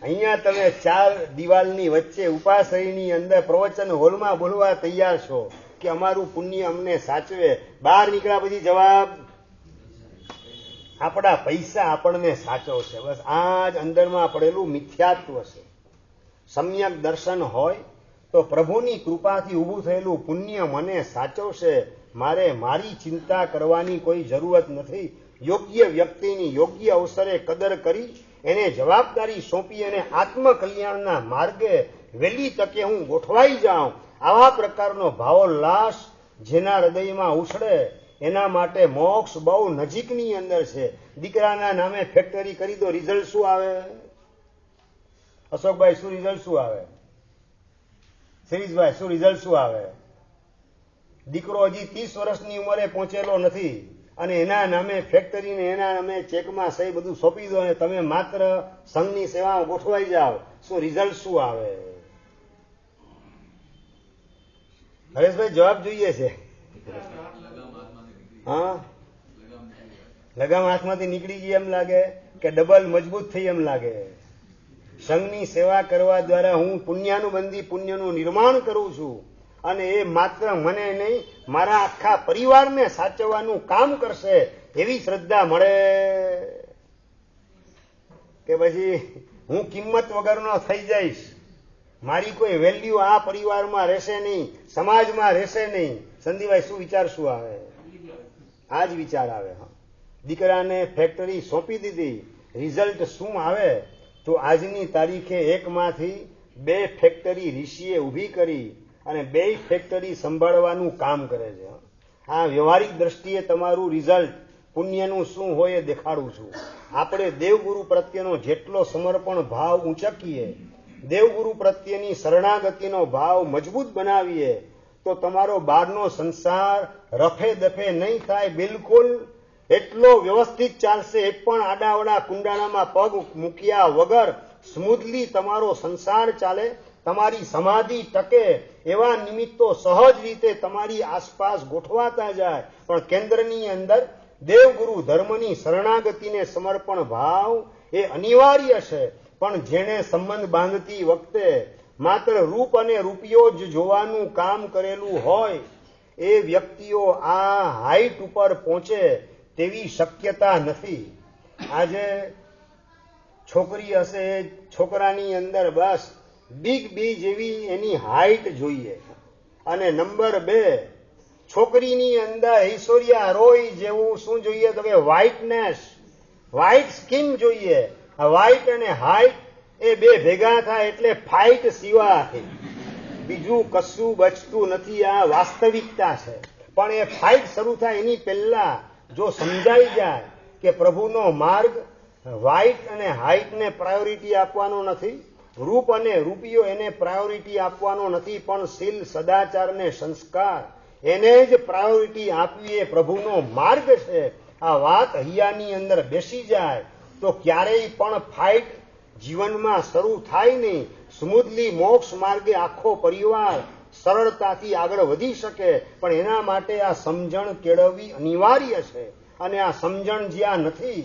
અહીંયા તમે ચાર દિવાલની વચ્ચે ઉપાશ્રયની અંદર પ્રવચન હોલમાં બોલવા તૈયાર છો કે અમારું પુણ્ય અમને સાચવે. બહાર નીકળ્યા પછી જવાબ આપણા પૈસા આપણને સાચવશે. બસ આ જ અંદરમાં પડેલું મિથ્યાત્વ છે. સમ્યક દર્શન હોય તો પ્રભુની કૃપાથી ઊભું થયેલું પુણ્ય મને સાચવશે, મારે મારી ચિંતા કરવાની કોઈ જરૂરત નથી. યોગ્ય વ્યક્તિની યોગ્ય અવસરે કદર કરી એને જવાબદારી સોંપી અને આત્મકલ્યાણના માર્ગે વહેલી તકે હું ગોઠવાઈ જાઉં, આવા પ્રકારનો ભાવોલ્લાસ જેના હૃદયમાં ઉછળે એના માટે મોક્ષ બહુ નજીકની અંદર છે. દીકરાના નામે ફેક્ટરી કરી દો, રિઝલ્ટ શું આવે? અશોકભાઈ, શું રિઝલ્ટ શું આવે? શિરીષભાઈ, શું રિઝલ્ટ શું આવે? દીકરો હજી 30 વર્ષની ઉંમરે પહોંચેલો નથી અને એના નામે ફેક્ટરી ને એના નામે ચેકમાં સહી બધું સોંપી દો અને તમે માત્ર સંઘની સેવામાં ગોઠવાઈ જાઓ, શું રિઝલ્ટ શું આવે? હરેશભાઈ જવાબ જોઈએ છે. હા, લગામ હાથમાંથી નીકળી ગઈ એમ લાગે કે ડબલ મજબૂત થઈ એમ લાગે? સંઘની સેવા કરવા દ્વારા હું પુણ્યાનુબંધી પુણ્યનું નિર્માણ કરું છું અને એ માત્ર મને નહીં મારા આખા પરિવારને સાચવવાનું કામ કરશે એવી શ્રદ્ધા મળે કે પછી હું કિંમત વગરનો થઈ જઈશ, મારી કોઈ વેલ્યુ આ પરિવારમાં રહેશે નહીં, સમાજમાં રહેશે નહીં? સંદીપભાઈ શું વિચાર શું આવે? આ જ વિચાર આવે. દીકરાને ફેક્ટરી સોંપી દીધી, રિઝલ્ટ શું આવે? તો આજની તારીખે એકમાંથી 2 ફેક્ટરી ઋષિએ ઊભી કરી અને 2 ફેક્ટરી સંભાળવાનું કામ કરે છે. આ વ્યવહારિક દ્રષ્ટિએ તમારું રિઝલ્ટ પુણ્યનું શું હોય એ દેખાડું છું. આપણે દેવગુરુ પ્રત્યેનો જેટલો સમર્પણ ભાવ ઊંચકીએ, દેવગુરુ પ્રત્યેની શરણાગતિનો ભાવ મજબૂત બનાવીએ તો તમારો બહારનો સંસાર રફે દફે નહીં થાય, બિલકુલ એટલો વ્યવસ્થિત ચાલશે. એક પણ આડાવડા કુંડાળામાં પગ મૂક્યા વગર સ્મૂથલી તમારો સંસાર ચાલે, તમારી સમાધિ ટકે એવા નિમિત્તો સહજ રીતે તમારી આસપાસ ગોઠવાતા જાય. પણ કેન્દ્રની અંદર દેવગુરુ ધર્મની શરણાગતિને સમર્પણ ભાવ એ અનિવાર્ય છે. પણ જેણે સંબંધ બાંધતી વખતે માત્ર રૂપ અને રૂપિયો જ જોવાનું કામ કરેલું હોય એ વ્યક્તિઓ આ હાઈટ ઉપર પહોંચે તેવી શક્યતા નથી. આજે છોકરી હશે, છોકરાની અંદર બસ બિગ બી જેવી એની હાઈટ જોઈએ. અને નંબર 2, છોકરીની અંદર ઐશ્વર્યા રોય જેવું શું જોઈએ? તો કે વ્હાઇટનેસ, વ્હાઇટ સ્કિન જોઈએ. વ્હાઇટ અને હાઈટ એ 2 ભેગા થાય એટલે ફાઇટ સિવાય બીજું કશું બચતું નથી. આ વાસ્તવિકતા છે. પણ એ ફાઇટ શરૂ થાય એની પહેલા જો સમજાઈ જાય કે પ્રભુનો માર્ગ વ્હાઇટ અને હાઇટને પ્રાયોરિટી આપવાનો નથી, રૂપ અને રૂપિયો એને પ્રાયોરિટી આપવાનો નથી, પણ શીલ, સદાચાર ને સંસ્કાર એને જ પ્રાયોરિટી આપવી એ પ્રભુનો માર્ગ છે. આ વાત હૈયાની અંદર બેસી જાય તો ક્યારેય પણ ફાઇટ જીવનમાં શરૂ થાય નહીં. સ્મૂથલી મોક્ષ માર્ગે આખો પરિવાર સરળતાથી આગળ વધી શકે. પણ એના માટે આ સમજણ કેળવવી અનિવાર્ય છે. અને આ સમજણ જ્યાં નથી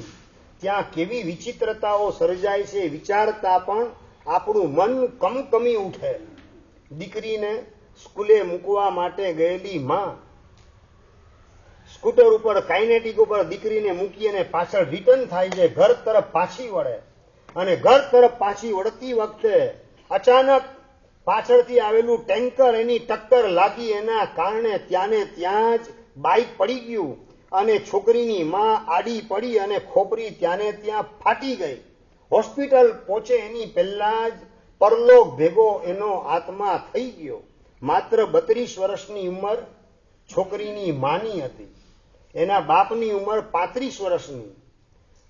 ત્યાં કેવી વિચિત્રતાઓ સર્જાય છે વિચારતા પણ આપણું મન કમકમી ઉઠે. દીકરીને સ્કૂલે મૂકવા માટે ગયેલી માં સ્કૂટર ઉપર કાઇનેટિક ઉપર દીકરીને મૂકી અને પાછળ રિટર્ન થાય છે, ઘર તરફ પાછી વળે. અને ઘર તરફ પાછી વળતી વખતે અચાનક પાછળથી આવેલું ટેન્કર એની ટક્કર લાગી. એના કારણે ત્યાંને ત્યાં જ બાઇક પડી ગયું અને છોકરીની માં આડી પડી અને ખોપરી ત્યાંને ત્યાં ફાટી ગઈ. હોસ્પિટલ પહોંચે એની પહેલા જ પરલોક ભેગો એનો આત્મા થઈ ગયો. માત્ર 32 વર્ષની ઉંમર છોકરીની માની હતી. એના બાપની ઉંમર 35 વર્ષની.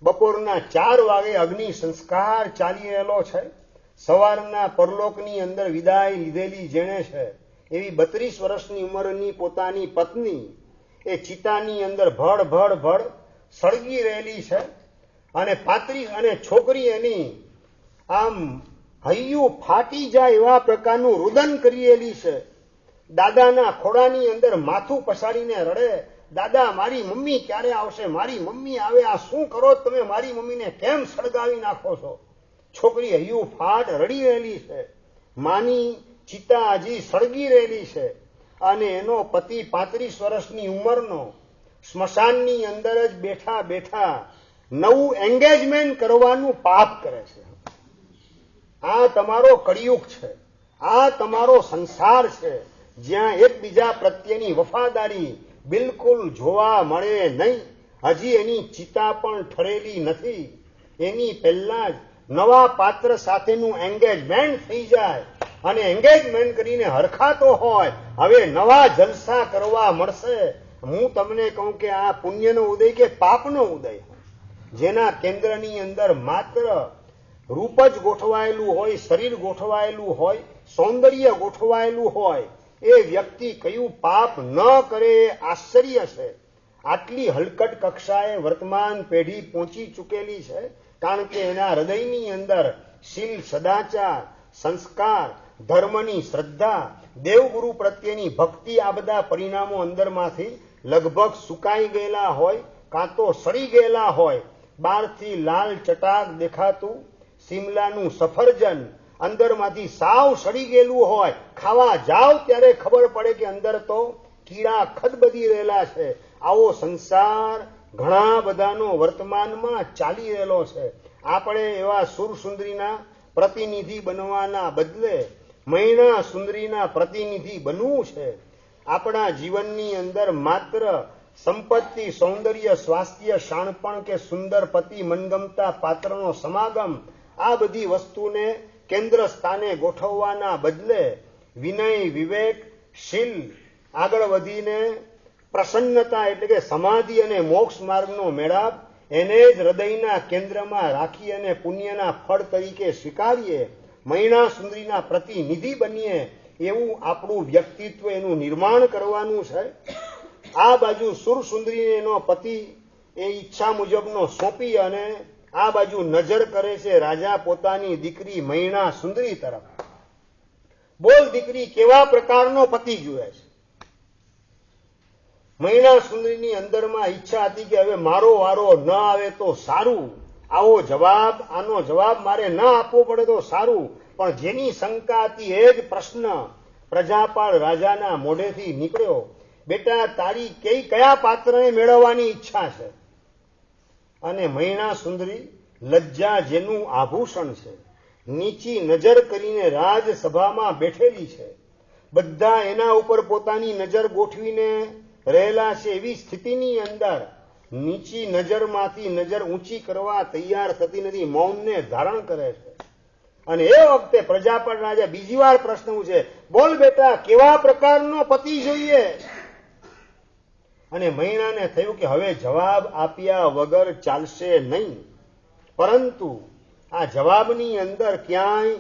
બપોરના 4 વાગે અગ્નિ સંસ્કાર ચાલી રહેલો છે. સવારના પરલોકની અંદર વિદાય લીધેલી જેણે છે એવી 32 વર્ષની ઉંમરની પોતાની પત્ની એ ચિતાની અંદર ભડ ભડ ભડ સળગી રહેલી છે. અને 35 અને છોકરી એની આમ હૈયું ફાટી જાય એવા પ્રકારનું રુદન કરી રહેલી છે. દાદાના ખોળાની અંદર માથું પસાડીને રડે, દાદા મારી મમ્મી ક્યારે આવશે, મારી મમ્મી આવે, આ શું કરો તમે, મારી મમ્મીને કેમ સળગાવી નાખો છો. છોકરી હૈયું ફાટ રડી રહેલી છે. માની ચિતા હજી સળગી રહેલી છે. અને એનો પતિ 35 વર્ષની ઉંમરનો સ્મશાનની અંદર જ બેઠા બેઠા નવું એન્ગેજમેન્ટ કરવાનું પાપ કરે છે. આ તમારો કળિયુગ છે. આ તમારો સંસાર છે જ્યાં એકબીજા પ્રત્યેની વફાદારી બિલકુલ જોવા મળે નહીં. હજી એની ચિતા પણ ઠરેલી નથી. એની પહેલા જ નવા પાત્ર સાથેનું એન્ગેજમેન્ટ થઈ જાય અને એન્ગેજમેન્ટ કરીને હરખાતો હોય હવે નવા જલસા કરવા મળશે. હું તમને કહું કે આ પુણ્યનો ઉદય કે પાપનો ઉદય, જેના કેન્દ્રની અંદર માત્ર રૂપ જ ગોઠવાયેલું હોય, શરીર ગોઠવાયેલું હોય, સૌંદર્ય ગોઠવાયેલું હોય, એ વ્યક્તિ કયું પાપ ન કરે એ આશ્ચર્ય છે. આટલી હલકટ કક્ષાએ વર્તમાન પેઢી પહોંચી ચૂકેલી છે કારણ કે એના હૃદયની અંદર શીલ, સદાચાર, સંસ્કાર, ધર્મની શ્રદ્ધા, દેવગુરુ પ્રત્યેની ભક્તિ, આ બધા પરિણામો અંદરમાંથી લગભગ સુકાઈ ગયેલા હોય કાં તો સડી ગયેલા હોય. બહારથી લાલ ચટાક દેખાતું સિમલાનું સફરજન અંદરમાંથી સાવ સડી ગયેલું હોય. ખાવા જાવ ત્યારે ખબર પડે કે અંદર તો કીડા ખદબદી રહેલા છે. આવો સંસાર ઘણા બધાનો વર્તમાનમાં ચાલી રહેલો છે. આપણે એવા સુરસુંદરીના પ્રતિનિધિ બનવાના બદલે મૈણા સુંદરીના પ્રતિનિધિ બનવું છે. આપણા જીવનની અંદર માત્ર સંપત્તિ, સૌંદર્ય, સ્વાસ્થ્ય, શાણપણ કે સુંદર પતિ, મનગમતા પાત્રનો સમાગમ, આ બધી વસ્તુને કેન્દ્ર સ્થાને ગોઠવવાના બદલે વિનય, વિવેક, શીલ, આગળ વધીને પ્રસન્નતા એટલે કે સમાધિ અને મોક્ષ માર્ગનો મેળાપ એને જ હૃદયના કેન્દ્રમાં રાખી અને પુણ્યના ફળ તરીકે સ્વીકારીએ, મૈણા સુંદરીના પ્રતિનિધિ બનીએ, એવું આપણું વ્યક્તિત્વ એનું નિર્માણ કરવાનું છે. આ બાજુ સુરસુંદરીને એનો પતિ એ ઈચ્છા મુજબનો સોંપી અને આ બાજુ નજર કરે છે રાજા પોતાની દીકરી મૈણા સુંદરી તરફ. બોલ દીકરી, કેવા પ્રકારનો પતિ જુએ છે? મૈણા સુંદરીની અંદરમાં ઈચ્છા હતી કે હવે મારો વારો ન આવે તો સારું, આનો જવાબ મારે ન આપવો પડે તો સારું. પણ જેની શંકા હતી એ જ પ્રશ્ન પ્રજાપાળ રાજાના મોઢેથી નીકળ્યો, બેટા તારી કયા પાત્રને મેળવવાની ઈચ્છા છે? અને મૈણા સુંદરી લજ્જા જેનું આભૂષણ છે, નીચી નજર કરીને રાજસભામાં બેઠેલી છે. બધા એના ઉપર પોતાની નજર ગોઠવીને રહેલા છે. એવી સ્થિતિની અંદર નીચી નજરમાંથી નજર ઊંચી કરવા તૈયાર થતી નથી, મૌનને ધારણ કરે છે. અને એ વખતે પ્રજાપતિ રાજા બીજી વાર પ્રશ્ન પૂછે, બોલ બેટા, કેવા પ્રકારનો પતિ જોઈએ? અને મૈણાને થયું કે હવે જવાબ આપ્યા વગર ચાલશે નહીં. પરંતુ આ જવાબની અંદર ક્યાંય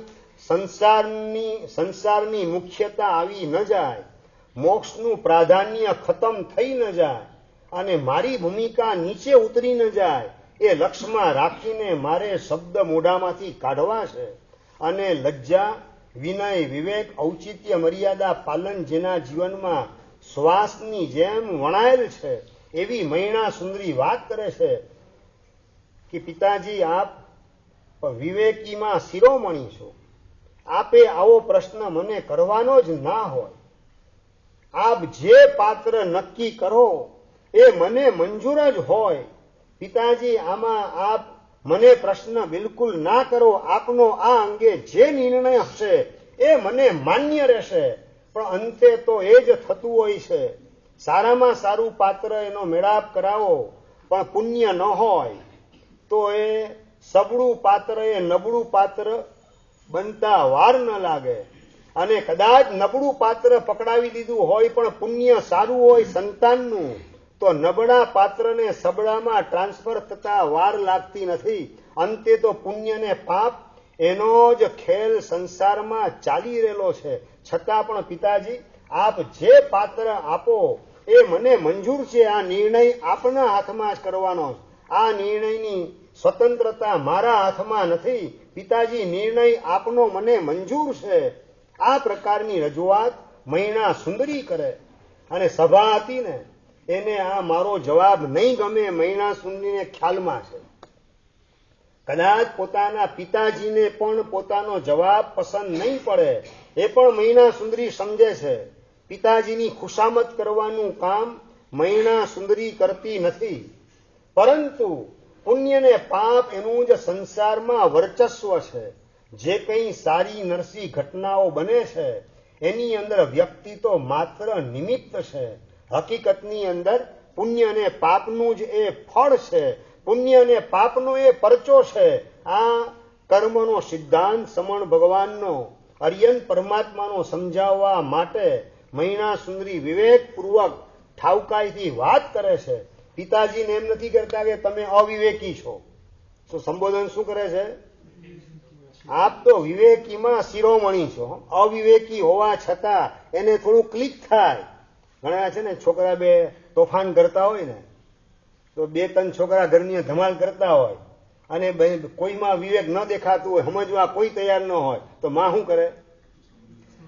સંસારની મુખ્યતા આવી ન જાય, મોક્ષનું પ્રાધાન્ય ખતમ થઈ ન જાય અને મારી ભૂમિકા નીચે ઉતરી ન જાય, એ લક્ષ્યમાં રાખીને મારે શબ્દ મોઢામાંથી કાઢવા છે. અને લજ્જા વિનય, વિવેક, ઔચિત્ય, મર્યાદા પાલન જેના જીવનમાં શ્વાસની જેમ વણાયેલ છે એવી મૈણા સુંદરી વાત કરે છે કે પિતાજી, આપ વિવેકીમાં શિરોમણી છો. આપે આવો પ્રશ્ન મને કરવાનો જ ના હોય. આપ જે પાત્ર નક્કી કરો એ મને મંજૂર જ હોય. પિતાજી, આમાં આપ મને પ્રશ્ન બિલકુલ ના કરો. આપનો આ અંગે જે નિર્ણય હશે એ મને માન્ય રહેશે. પણ અંતે તો એ જ થતું હોય છે. સારામાં સારું પાત્ર એનો મેળાપ કરાવો, પણ પુણ્ય ન હોય તો એ સબળું પાત્ર એ નબળું પાત્ર બનતા વાર ન લાગે. અને કદાચ નબળું પાત્ર પકડાવી લીધું હોય પણ પુણ્ય સારું હોય સંતાનનું, તો નબળા પાત્રને સબળામાં ટ્રાન્સફર થતા વાર લાગતી નથી. અંતે તો પુણ્ય ને પાપ એનો જ ખેલ સંસારમાં ચાલી રહેલો છે. છતાં પણ પિતાજી, આપ જે પાત્ર આપો એ મને મંજૂર છે. આ નિર્ણય આપના હાથમાં જ કરવાનો છે. આ નિર્ણયની સ્વતંત્રતા મારા હાથમાં નથી. પિતાજી, નિર્ણય આપનો મને મંજૂર છે. આ પ્રકારની રજૂઆત મૈણા સુંદરી કરે. અને સભા હતી ને એને આ મારો જવાબ નહીં ગમે. મૈણા સુંદરીને ખ્યાલમાં છે. કદાચ પોતાના પિતાજીને પણ પોતાનો જવાબ પસંદ નહીં પડે, એ પણ મૈણા સુંદરી સમજે છે. પિતાજીની ખુશામત કરવાનું કામ મૈણા સુંદરી કરતી નથી, પરંતુ પુણ્ય ને પાપ એનું જ સંસારમાં વર્ચસ્વ છે. જે કંઈ સારી નરસી ઘટનાઓ બને છે એની અંદર વ્યક્તિ તો માત્ર નિમિત્ત છે. હકીકતની અંદર પુણ્ય અને પાપનું જ એ ફળ છે. પુણ્ય અને પાપનો એ પરચો છે. આ કર્મનો સિદ્ધાંત સમણ ભગવાનનો, અર્યન પરમાત્માનો સમજાવવા માટે મૈણા સુંદરી વિવેકપૂર્વક ઠાવકાઈથી વાત કરે છે. પિતાજીને એમ નથી કરતા કે તમે અવિવેકી છો. તો સંબોધન શું કરે છે? આપ તો વિવેકીમાં શિરોમણી છો. અવિવેકી હોવા છતાં એને થોડું ક્લિક થાય. ઘણા છે ને છોકરા બે તોફાન કરતા હોય ને, તો બે ત્રણ છોકરા ઘરની ધમાલ કરતા હોય અને કોઈમાં વિવેક ન દેખાતું હોય, સમજવા કોઈ તૈયાર ન હોય, તો માં શું કરે?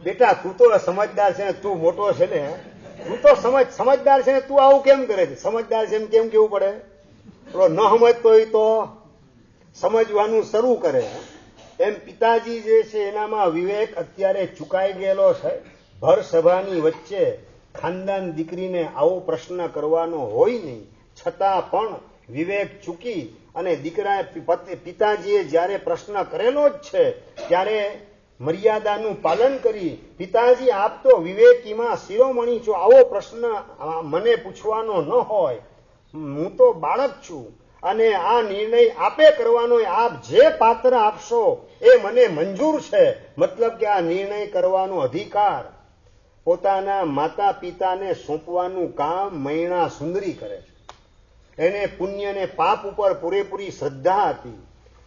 બેટા, તું તો સમજદાર છે ને, તું મોટો છે ને, તું તો સમજદાર છે ને, તું આવું કેમ કરે છે? સમજદાર છે એમ કેમ કેવું પડે? થોડો ન સમજતો હોય તો સમજવાનું શરૂ કરે. એમ પિતાજી જે છે એનામાં વિવેક અત્યારે ચૂકાઈ ગયેલો છે. ભર સભાની વચ્ચે ખાનદાન દીકરીને આવો પ્રશ્ન કરવાનો હોય નહીં, છતાં પણ વિવેક ચૂકી અને દીકરા પિતાજીએ જ્યારે પ્રશ્ન કરેલો જ છે ત્યારે મર્યાદાનું પાલન કરી, પિતાજી, આપ તો વિવેકીમાં શિરોમણી છો. આવો પ્રશ્ન મને પૂછવાનો ન હોય. હું તો બાળક છું અને આ નિર્ણય આપે કરવાનો. આપ જે પાત્ર આપશો એ મને મંજૂર છે. મતલબ કે આ નિર્ણય કરવાનો અધિકાર પોતાના માતા પિતાને સોંપવાનું કામ મૈણા સુંદરી કરે છે. એને પુણ્ય ને પાપ ઉપર પૂરેપૂરી શ્રદ્ધા હતી.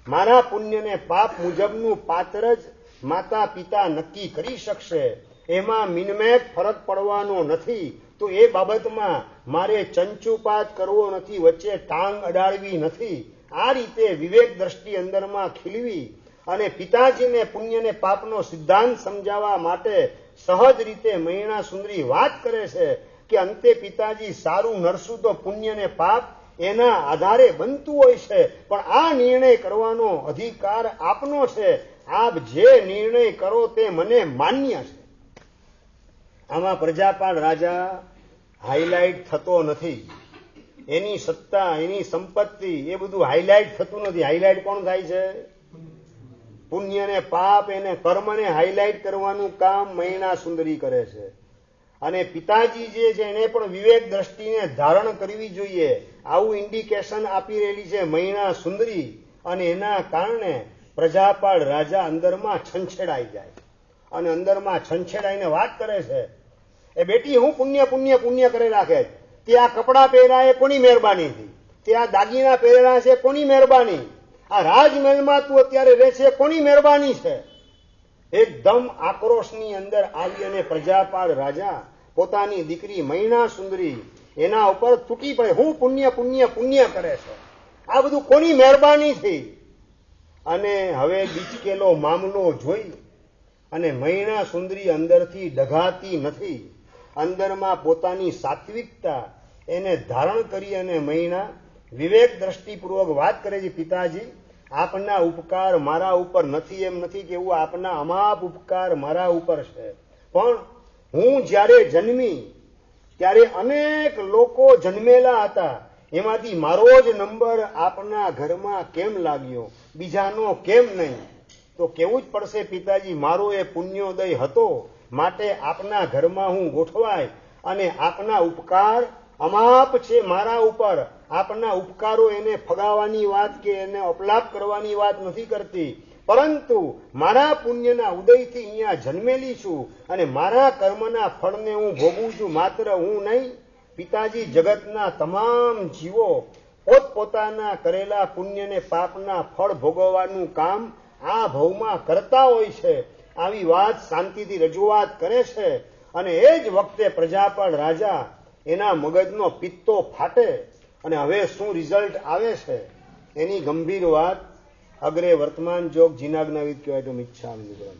મારા પુણ્ય ને પાપ મુજબનું પાત્ર જ માતા પિતા નક્કી કરી શકશે. એમાં મિનમેક ફરક પડવાનો નથી. તો એ બાબતમાં મારે ચંચુપાત કરવો નથી, વચ્ચે ટાંગ અડાડવી નથી. આ રીતે વિવેક દ્રષ્ટિ અંદરમાં ખીલવી અને પિતાજીને પુણ્ય ને પાપનો સિદ્ધાંત સમજાવવા માટે સહજ રીતે મૈણા સુંદરી વાત કરે છે કે અંતે પિતાજી, સારું નરસું તો પુણ્ય ને પાપ એના આધારે બનતું હોય છે, પણ આ નિર્ણય કરવાનો અધિકાર આપનો છે. આપ જે નિર્ણય કરો તે મને માન્ય છે. આમાં પ્રજાપાળ રાજા હાઇલાઇટ થતો નથી. એની સત્તા, એની સંપત્તિ, એ બધું હાઇલાઇટ થતું નથી. હાઇલાઇટ કોણ થાય છે? પુણ્ય ને પાપ, એને કર્મને હાઇલાઇટ કરવાનું કામ મૈણા સુંદરી કરે છે. અને પિતાજી જે છે એને પણ વિવેક દ્રષ્ટિને ધારણ કરવી જોઈએ. આવું ઇન્ડિકેશન આપી રહેલી છે મૈણા સુંદરી. અને એના કારણે પ્રજાપાળ રાજા અંદરમાં છંછેડાઈ જાય અને અંદરમાં છંછેડાઈને વાત કરે છે, એ બેટી, હું પુણ્ય પુણ્ય પુણ્ય કરી રાખે. તે આ કપડાં પહેર્યા એ કોની મહેરબાનીથી? તે આ દાગીના પહેરેલા છે કોની મહેરબાની? આ રાજમહેલમાં તું અત્યારે રહે છે કોની મહેરબાની છે? એકદમ આક્રોશની અંદર આવી અને પ્રજાપાળ રાજા પોતાની દીકરી મૈણા સુંદરી એના ઉપર તૂટી પડે. હું પુણ્ય પુણ્ય પુણ્ય કરે છે, આ બધું કોની મહેરબાની થી? અને હવે બીચકેલો મામલો જોઈ અને મૈણા સુંદરી અંદરથી ડઘાતી નથી. અંદરમાં પોતાની સાત્વિકતા એને ધારણ કરી અને મૈણા વિવેક દ્રષ્ટિપૂર્વક વાત કરે છે, પિતાજી આપના ઉપકાર મારા ઉપર નથી એમ નથી કેવું, આપના અમાપ ઉપકાર મારા ઉપર છે. પણ હું જ્યારે જન્મી ત્યારે અનેક લોકો જન્મેલા હતા, એમાંથી મારો જ નંબર આપના ઘરમાં કેમ લાગ્યો, બીજાનો કેમ નહીં? તો કેવું જ પડશે પિતાજી, મારો એ પુણ્યોદય હતો, માટે આપના ઘરમાં હું ગોઠવાય અને આપના ઉપકાર અમાપ છે મારા ઉપર. આપના ઉપકારો એને ફગાવવાની વાત કે એને અપલાપ કરવાની વાત નથી કરતી, પરંતુ મારા પુણ્યના ઉદયથી અહીંયા જન્મેલી છું અને મારા કર્મના ફળને હું ભોગવું છું. માત્ર હું નહીં પિતાજી, જગતના તમામ જીવો પોતપોતાના કરેલા પુણ્યને પાપના ફળ ભોગવવાનું કામ આ ભવમાં કરતા હોય છે. આવી વાત શાંતિથી રજૂઆત કરે છે અને એ જ વખતે પ્રજાપળ રાજા એના મગજનો પિત્તો ફાટે અને હવે શું રિઝલ્ટ આવે છે એની ગંભીર વાત અગ્રે વર્તમાન જોગ જીનાજ્ઞાવિદ કહેવાય તો મિચ્છામિ નિગ્રહમ.